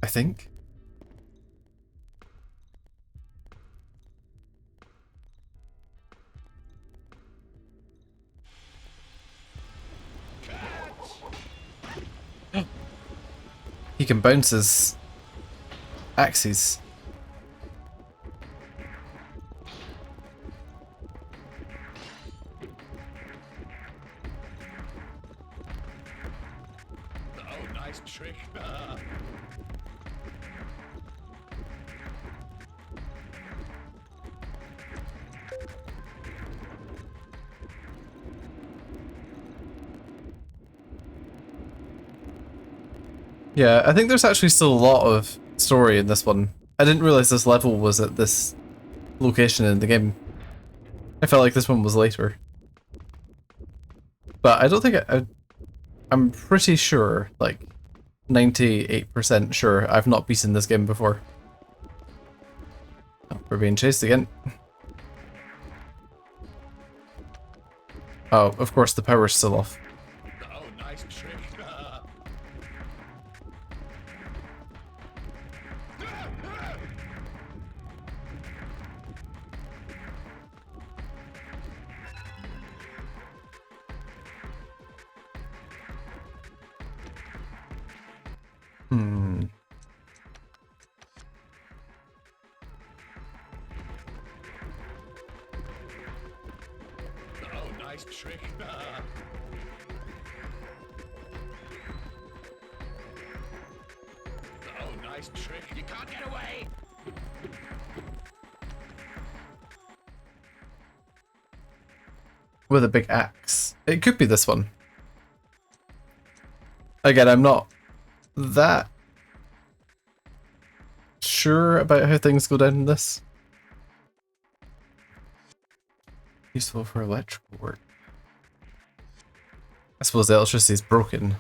I think. He can bounce his axes. Oh, nice trick. Yeah, I think there's actually still a lot of story in this one. I didn't realize this level was at this location in the game. I felt like this one was later. But I don't think I'm pretty sure, like 98% sure, I've not beaten this game before. Oh, we're being chased again. Oh, of course the power's still off. Oh, nice trick. Hmm. Oh, nice trick. Oh, nice trick. You can't get away. With a big axe. It could be this one. Again, I'm not that sure about how things go down in this. Useful for electrical work. I suppose the electricity is broken.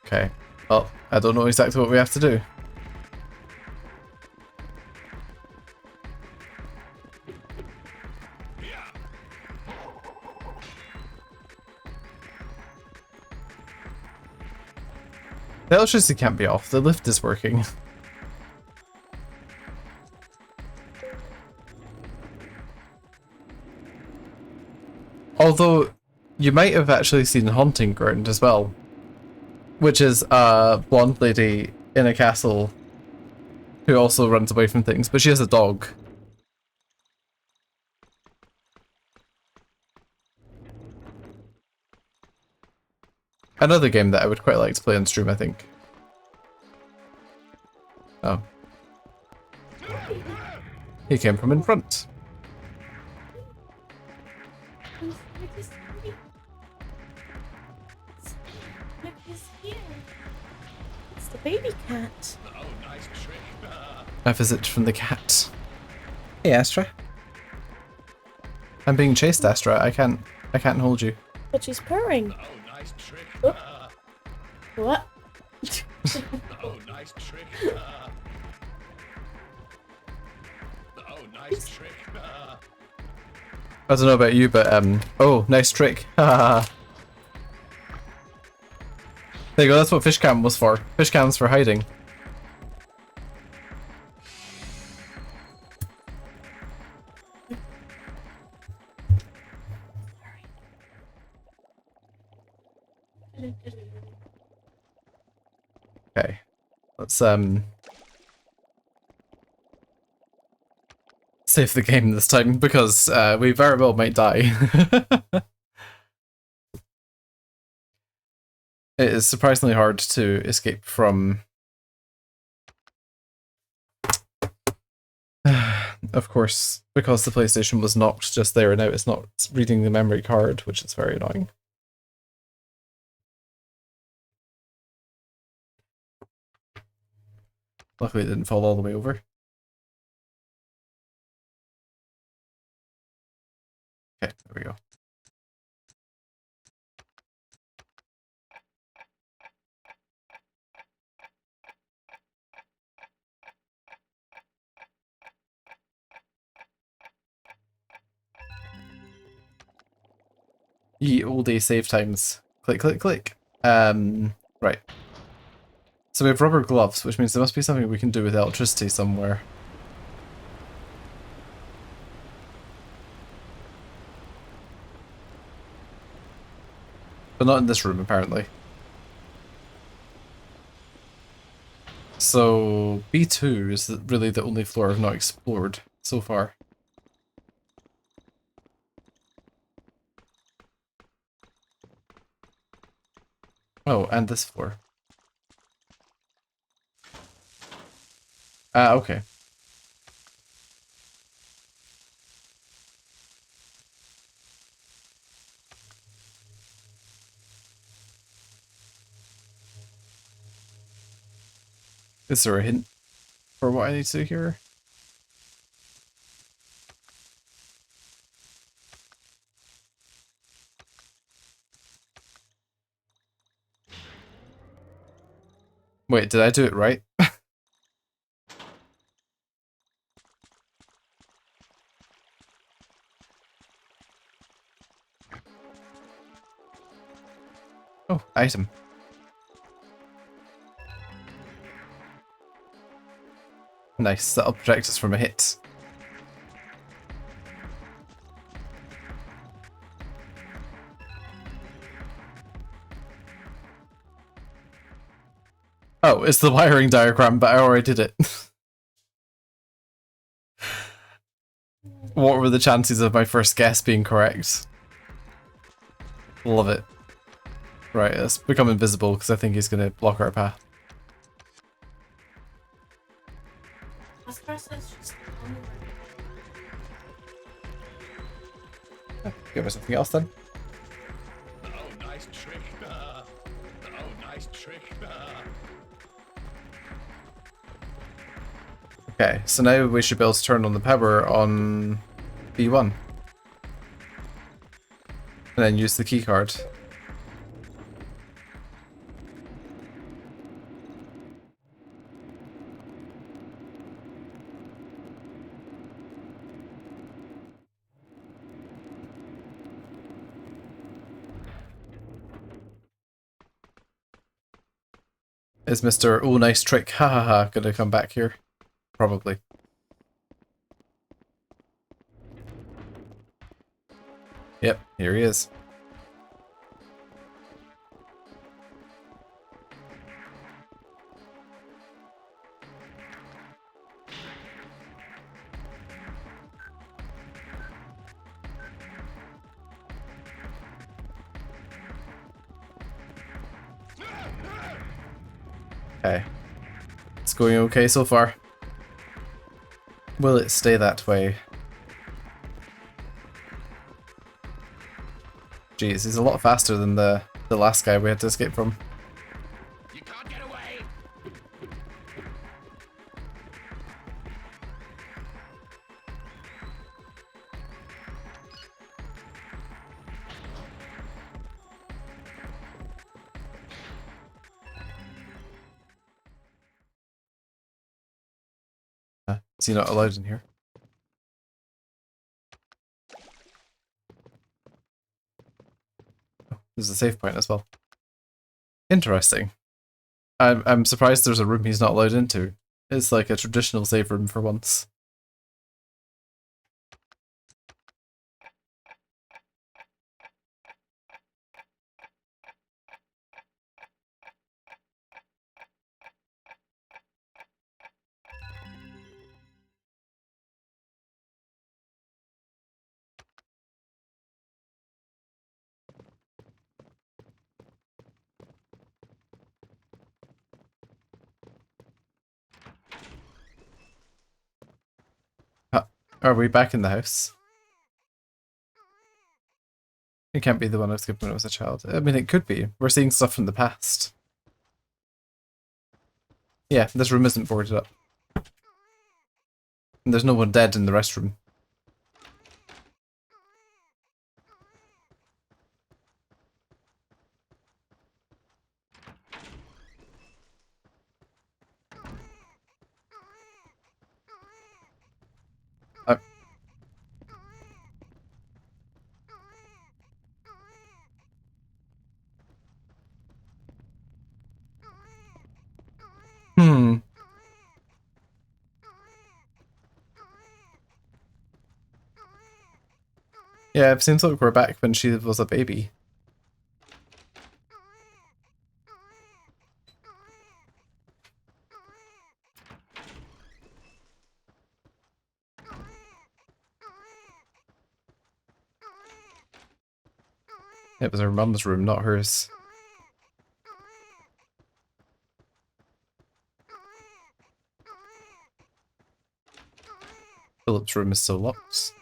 Okay. Well, I don't know exactly what we have to do. The electricity can't be off. The lift is working. Although, you might have actually seen Haunting Ground as well. Which is a blonde lady in a castle who also runs away from things, but she has a dog. Another game that I would quite like to play on stream, I think. Oh. He came from in front. It's the baby cat. A visit from the cat. Hey, Astra. I'm being chased, Astra. I can't hold you. But she's purring. Oh. What? Nice trick. I don't know about you, but oh, nice trick. There you go, that's what fish cam was for. Fish cam's for hiding. Okay. Let's save the game this time because we very well might die. It is surprisingly hard to escape from. Of course, because the PlayStation was knocked just there and out, it's not reading the memory card, which is very annoying. Luckily it didn't fall all the way over. Okay, there we go. Ye all day save times. Click, click, click. Right. So we have rubber gloves, which means there must be something we can do with electricity somewhere. But not in this room, apparently. So B2 is really the only floor I've not explored so far. Oh, and this floor. Okay. Is there a hint for what I need to do here? Wait, did I do it right? Oh, item. Nice, that'll protect us from a hit. Oh, it's the wiring diagram, but I already did it. What were the chances of my first guess being correct? Love it. Right, let's become invisible because I think he's going to block our path. Give us something else then. Oh, nice trick. Oh, nice trick. Okay, so now we should be able to turn on the power on B1. And then use the key card. Is Mr. Oh, nice trick, ha ha ha, gonna come back here? Probably. Yep, here he is. Okay. It's going okay so far. Will it stay that way? Jeez, he's a lot faster than the last guy we had to escape from. You can't get away. Is he not allowed in here? Oh, there's a save point as well. Interesting. I'm surprised there's a room he's not allowed into. It's like a traditional save room for once. Are we back in the house? It can't be the one I was given when I was a child. I mean, it could be. We're seeing stuff from the past. Yeah, this room isn't boarded up. And there's no one dead in the restroom. Hmm. Yeah, it seems like we're back when she was a baby. It was her mum's room, not hers. Philip's room is still locked.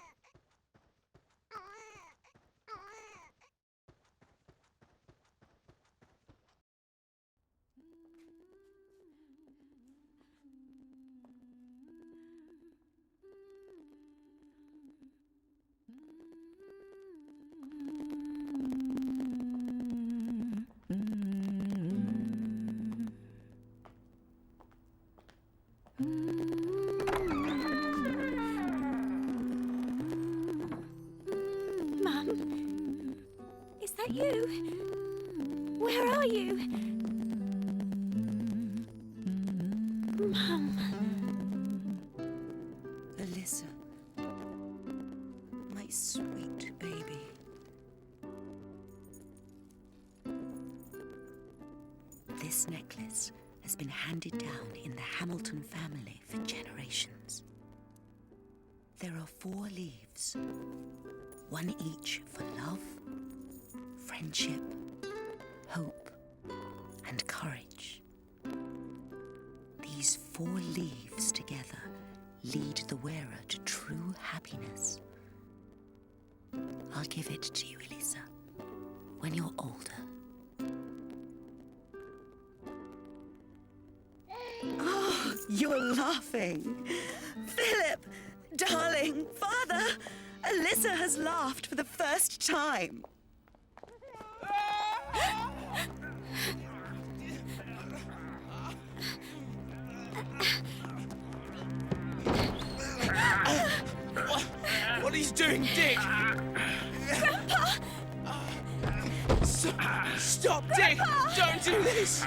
Mum? Is that you? Where are you? Mum? Alyssa, my sweet baby. This necklace has been handed down in the Hamilton family for generations. There are 4 leaves, one each for love, friendship, hope, and courage. These 4 leaves together lead the wearer to true happiness. I'll give it to you, Elisa, when you're older. Oh, you're laughing. Philip, darling, father, Alyssa has laughed for the first time. What are you doing, Dick? Grandpa! Stop, Dick! Don't do this!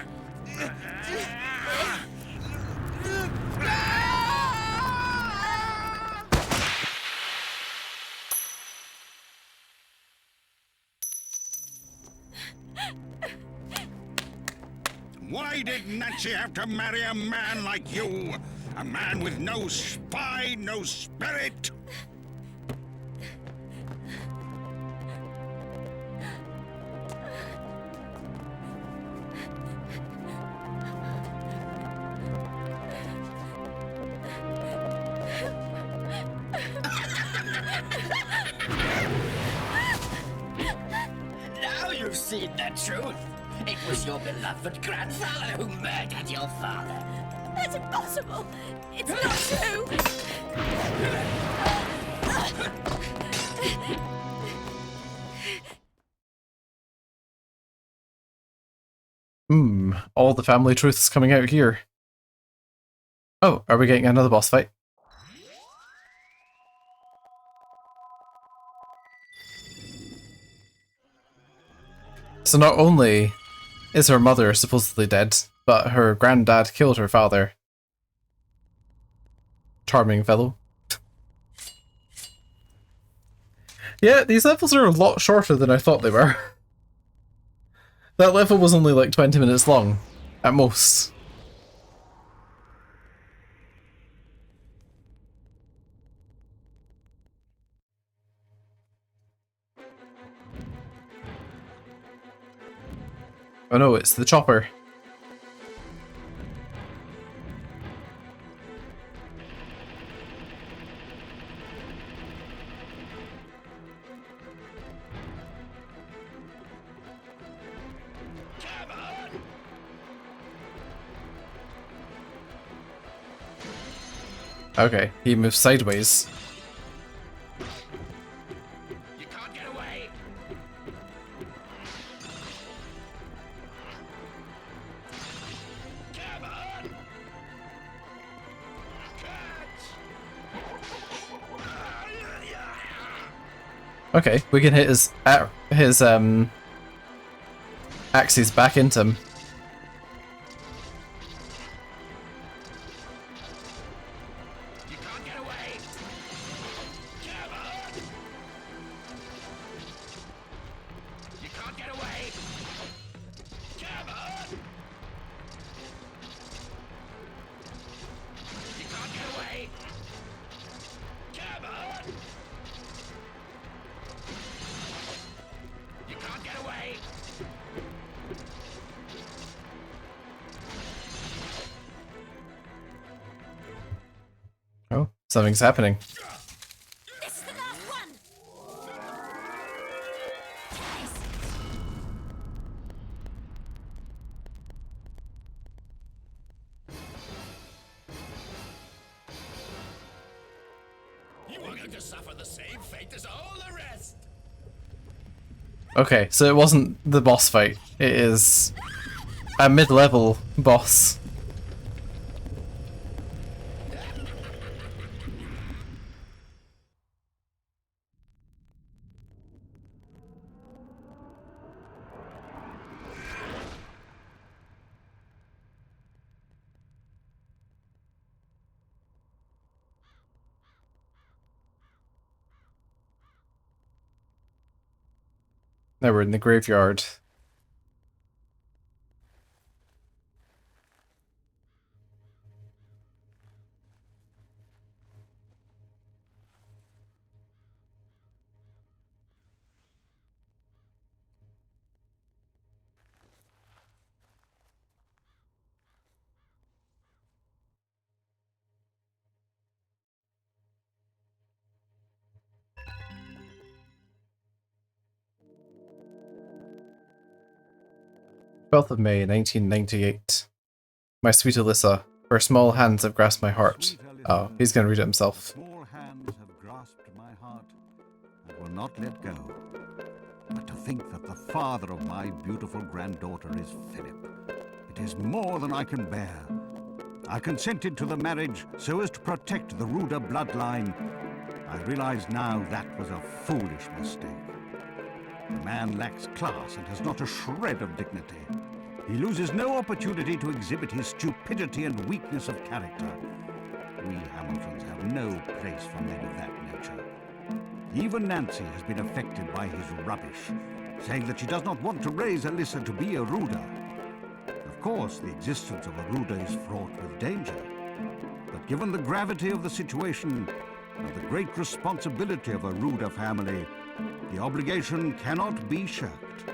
Why did Nancy have to marry a man like you? A man with no spine, no spirit? Now you've seen the truth. It was your beloved grandfather who murdered your father. That's impossible! It's not true! All the family truths coming out here. Oh, are we getting another boss fight? So not only is her mother supposedly dead, but her granddad killed her father. Charming fellow. Yeah, these levels are a lot shorter than I thought they were. That level was only like 20 minutes long, at most. Oh no, it's the chopper. Okay, he moves sideways. You can't get away. Come on. Okay, we can hit his axes back into him. You can't get away. Come on. You can't get away. Come on. You can't get away. Come on. You can't get away. Oh, something's happening. This is the last one! You are going to suffer the same fate as all the rest. Okay, so it wasn't the boss fight. It is a mid-level boss. Now we're in the graveyard. 12th of May, 1998. My sweet Alyssa, her small hands have grasped my heart. Sweet Alyssa, Oh, he's gonna read it himself. Small hands have grasped my heart and will not let go. But to think that the father of my beautiful granddaughter is Philip, it is more than I can bear. I consented to the marriage so as to protect the Ruda bloodline. I realize now that was a foolish mistake. The man lacks class and has not a shred of dignity. He loses no opportunity to exhibit his stupidity and weakness of character. We Hamiltons have no place for men of that nature. Even Nancy has been affected by his rubbish, saying that she does not want to raise Alyssa to be a Ruda. Of course, the existence of a Ruda is fraught with danger. But given the gravity of the situation and the great responsibility of a Ruda family, the obligation cannot be shirked.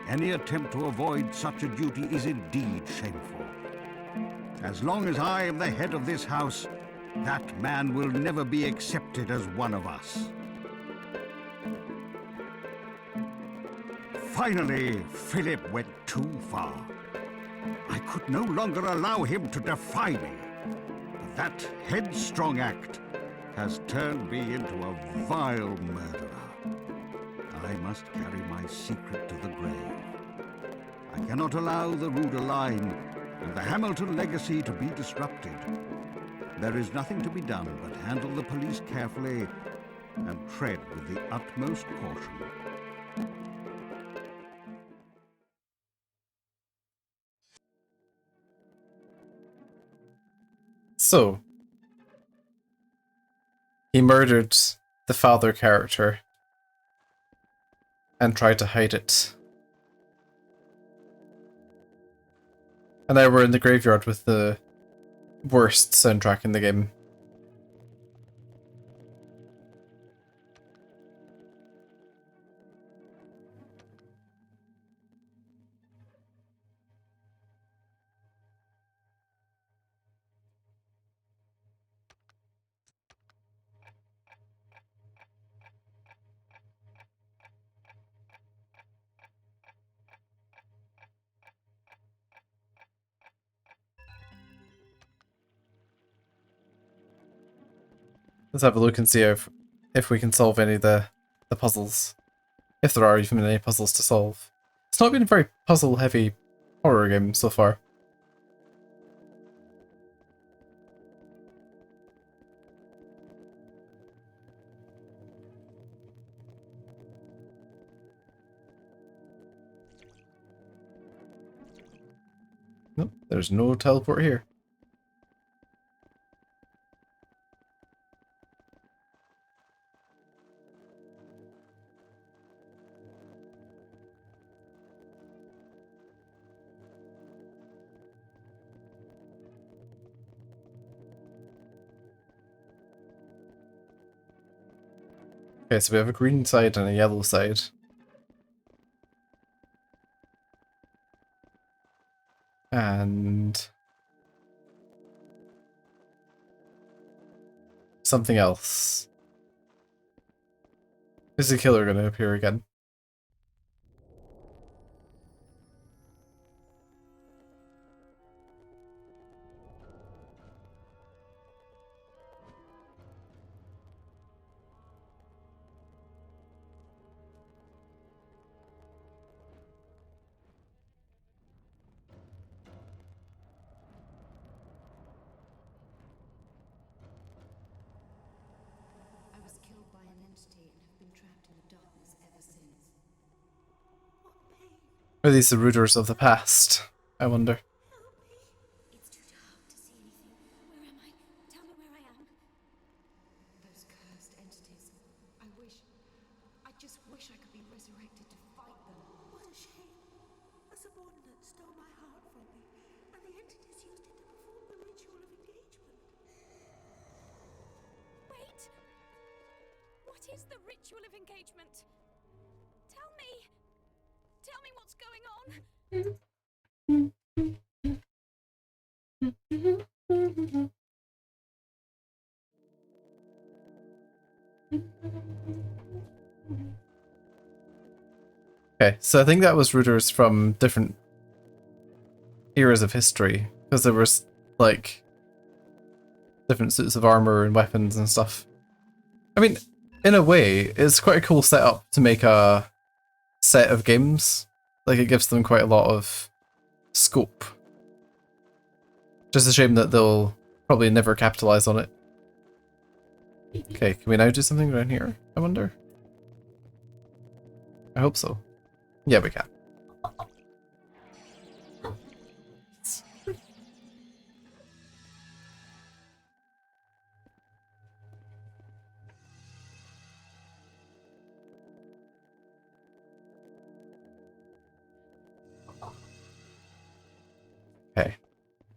Any attempt to avoid such a duty is indeed shameful. As long as I am the head of this house, that man will never be accepted as one of us. Finally, Philip went too far. I could no longer allow him to defy me. But that headstrong act has turned me into a vile murderer. I must carry my secret to the grave. I cannot allow the Ruda line and the Hamilton legacy to be disrupted. There is nothing to be done but handle the police carefully and tread with the utmost caution. So, he murdered the father character and tried to hide it. And now we're in the graveyard with the worst soundtrack in the game. Let's have a look and see if we can solve any of the puzzles. If there are even any puzzles to solve. It's not been a very puzzle-heavy horror game so far. Nope, there's no teleport here. Okay, so we have a green side and a yellow side. And something else. Is the killer going to appear again? Are these the rooters of the past? I wonder. It's too dark to see anything. Where am I? Tell me where I am. Those cursed entities. I just wish I could be resurrected to fight them. What a shame. A subordinate stole my heart from me, and the entities used it to perform the ritual of engagement. Wait! What is the ritual of engagement? Tell me! Tell me what's going on! Okay, so I think that was rooters from different eras of history, because there was like different suits of armor and weapons and stuff. I mean, in a way, it's quite a cool setup to make a set of games. Like, it gives them quite a lot of scope. Just a shame that they'll probably never capitalize on it. Okay, can we now do something around here, I wonder? I hope so. Yeah, we can. Okay,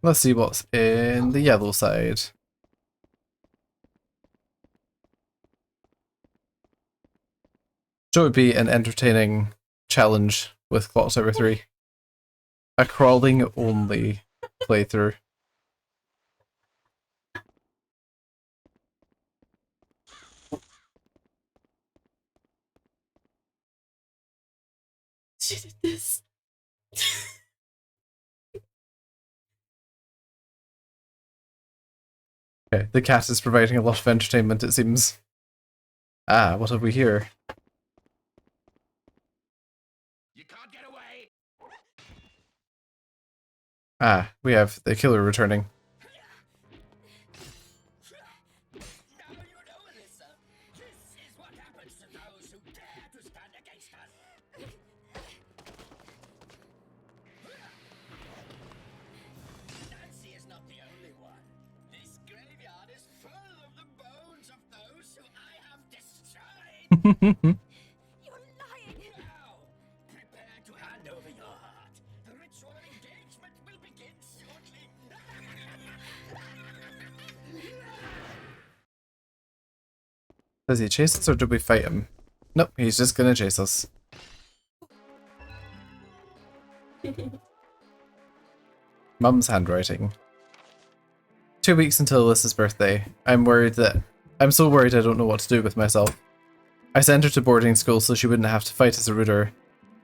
let's see what's in the yellow side. So it would be an entertaining challenge with Clock Tower 3. A crawling only playthrough. She did this. Okay, the cat is providing a lot of entertainment, it seems. Ah, what have we here? You can't get away. Ah, we have the killer returning. Now you know, Alyssa. This is what happens to those who dare to stand against us. Nancy is not the only one. This graveyard is full of the bones of those who I have destroyed. You're lying! Now, prepare to hand over your heart. The ritual of engagement will begin shortly. Does he chase us or do we fight him? Nope, he's just gonna chase us. Mum's handwriting. 2 weeks until Alyssa's birthday. I'm so worried I don't know what to do with myself. I sent her to boarding school so she wouldn't have to fight as a Rooder.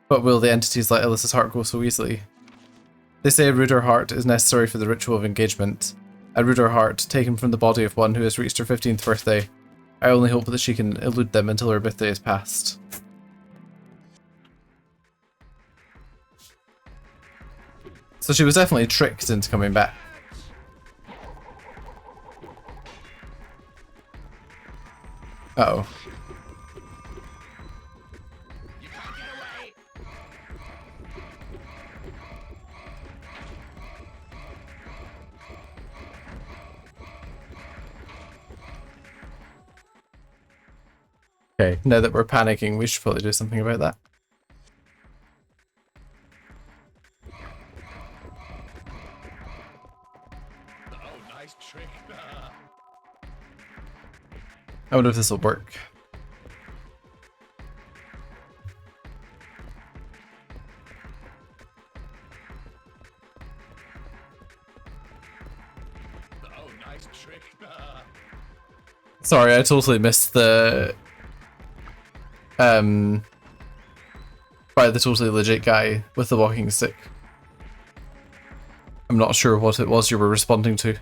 But will the entities let Alyssa's heart go so easily? They say a Rooder heart is necessary for the ritual of engagement. A Rooder heart taken from the body of one who has reached her 15th birthday. I only hope that she can elude them until her birthday is past. So she was definitely tricked into coming back. Uh-oh. You can't get away. Okay, now that we're panicking, we should probably do something about that. Oh, nice trick. I wonder if this will work. Oh, nice trick. Sorry, I totally missed the by the totally legit guy with the walking stick. I'm not sure what it was you were responding to.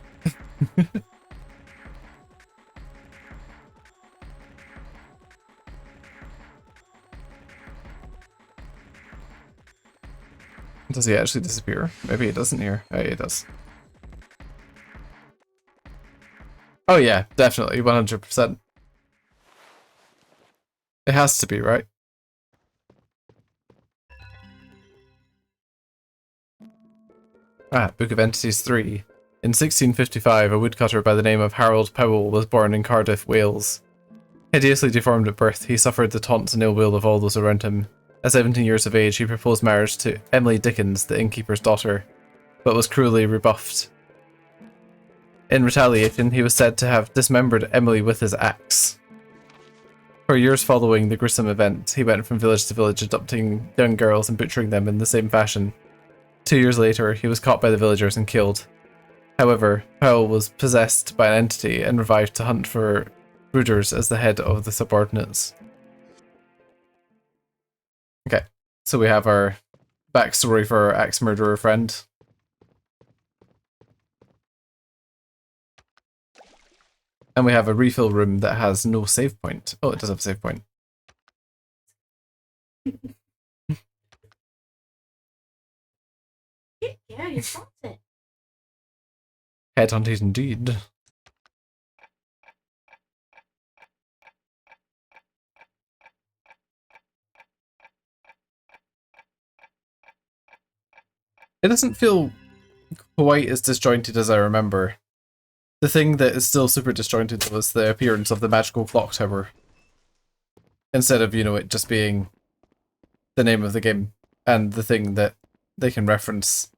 Does he actually disappear? Maybe he doesn't here. Oh, he does. Oh yeah, definitely, 100%. It has to be, right? Ah, Book of Entities 3. In 1655, a woodcutter by the name of Harold Powell was born in Cardiff, Wales. Hideously deformed at birth, he suffered the taunts and ill will of all those around him. At 17 years of age, he proposed marriage to Emily Dickens, the innkeeper's daughter, but was cruelly rebuffed. In retaliation, he was said to have dismembered Emily with his axe. For years following the gruesome event, he went from village to village adopting young girls and butchering them in the same fashion. 2 years later, he was caught by the villagers and killed. However, Powell was possessed by an entity and revived to hunt for Rooters as the head of the subordinates. Okay, so we have our backstory for our axe murderer friend. And we have a refill room that has no save point. Oh, it does have a save point. Yeah, you got it. Headhunted indeed. It doesn't feel quite as disjointed as I remember. The thing that is still super disjointed was the appearance of the magical clock tower. Instead of, you know, it just being the name of the game and the thing that they can reference.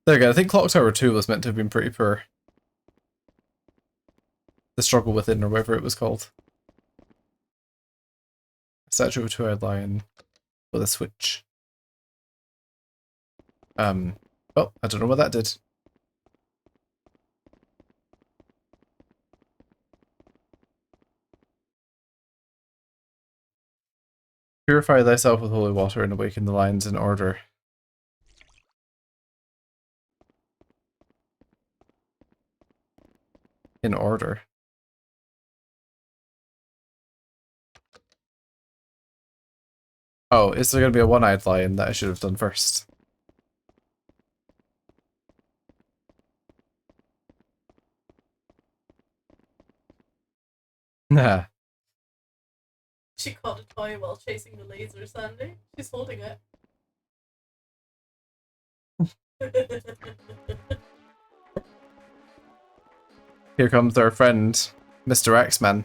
There we go, I think Clock Tower 2 was meant to have been pretty poor. The Struggle Within, or whatever it was called. Statue of a Two-Eyed Lion with a switch. Oh, I don't know what that did. Purify thyself with holy water and awaken the lions in order. In order. Oh, is there going to be a one-eyed lion that I should have done first? Nah. She caught a toy while chasing the laser, Sandy. She's holding it. Here comes our friend, Mr. X-Man.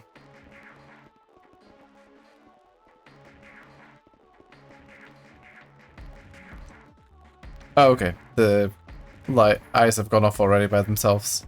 Oh, okay. The light eyes have gone off already by themselves.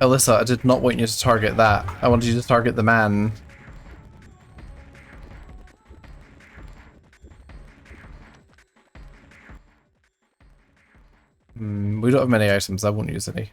Alyssa, I did not want you to target that. I wanted you to target the man. We don't have many items, I won't use any.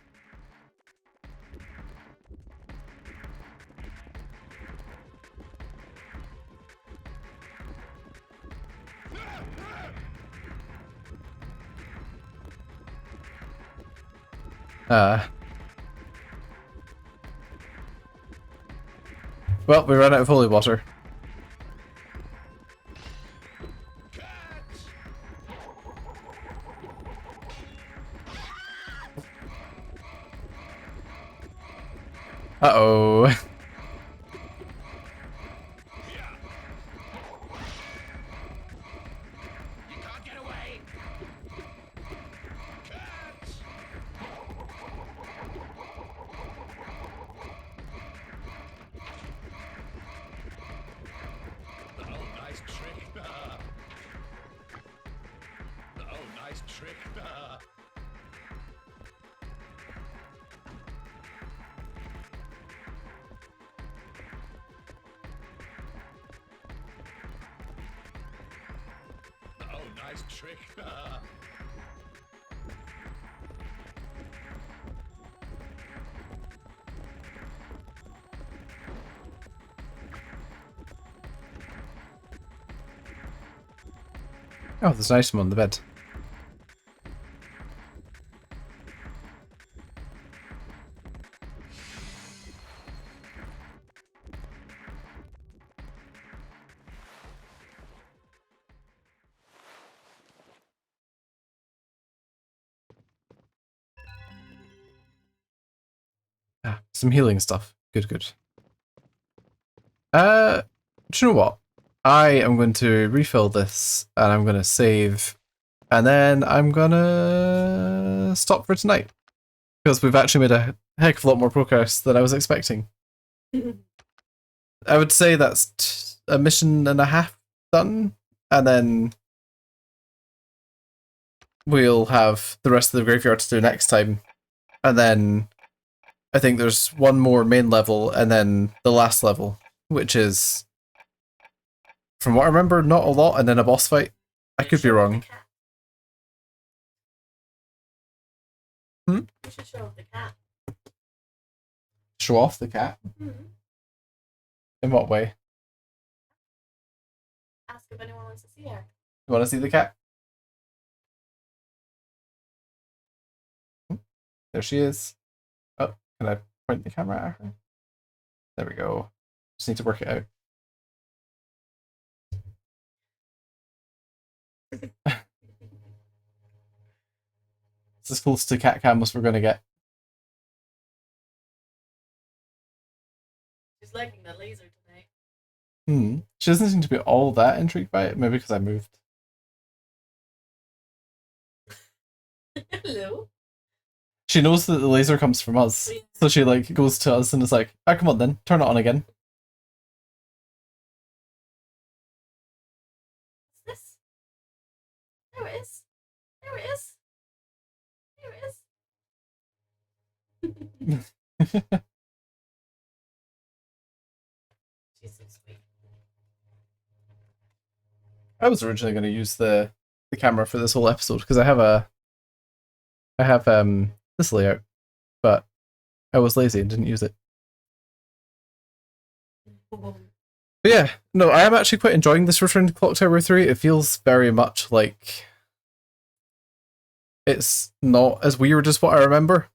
Well, we ran out of holy water. Uh-oh. Nice trick. Oh, there's an item on the bed. Ah, some healing stuff. Good, good. Do you know what? I am going to refill this, and I'm going to save, and then I'm going to stop for tonight. Because we've actually made a heck of a lot more progress than I was expecting. I would say that's a mission and a half done, and then we'll have the rest of the graveyard to do next time. And then I think there's one more main level and then the last level, which is, from what I remember, not a lot, and then a boss fight. I could be wrong. You should show off the cat. Show off the cat? Mm-hmm. In what way? Ask if anyone wants to see her. You want to see the cat? There she is. Oh, can I point the camera at her? There we go. Just need to work it out. It's as close to cat cam as we're going to get. She's liking the laser tonight. She doesn't seem to be all that intrigued by it. Maybe because I moved. Hello. She knows that the laser comes from us. So she like goes to us and is like, ah, come on then, turn it on again. What's this? There it is. There it is. There it is. She's so sweet. I was originally going to use the camera for this whole episode because I have this layout, but I was lazy and didn't use it. But yeah, no, I am actually quite enjoying this Return to Clock Tower 3. It feels very much like it's not as weird as what I remember.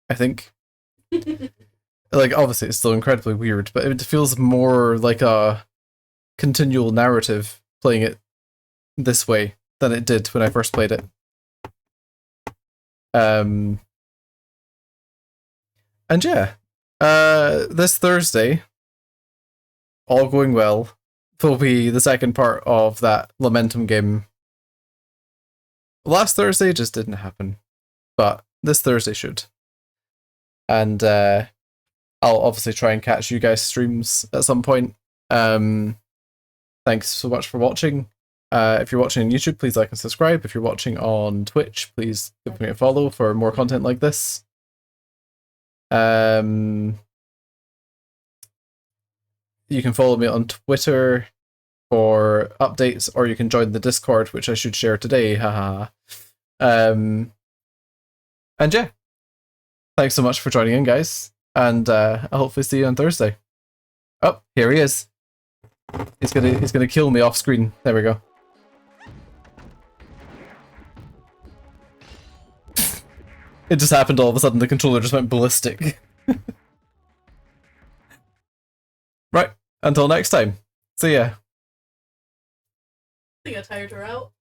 I think. Like, obviously it's still incredibly weird, but it feels more like a continual narrative playing it this way than it did when I first played it. And yeah, this Thursday, all going well, will be the second part of that Lamentum game. Last Thursday just didn't happen, but this Thursday should. And I'll obviously try and catch you guys' streams at some point. Thanks so much for watching. If you're watching on YouTube, please like and subscribe. If you're watching on Twitch, please give me a follow for more content like this. You can follow me on Twitter for updates, or you can join the Discord, which I should share today. Haha. And yeah, thanks so much for joining in, guys. And I'll hopefully see you on Thursday. Oh, here he is. He's gonna kill me off screen. There we go. It just happened all of a sudden. The controller just went ballistic. Right. Until next time. See ya. I think I tired her out.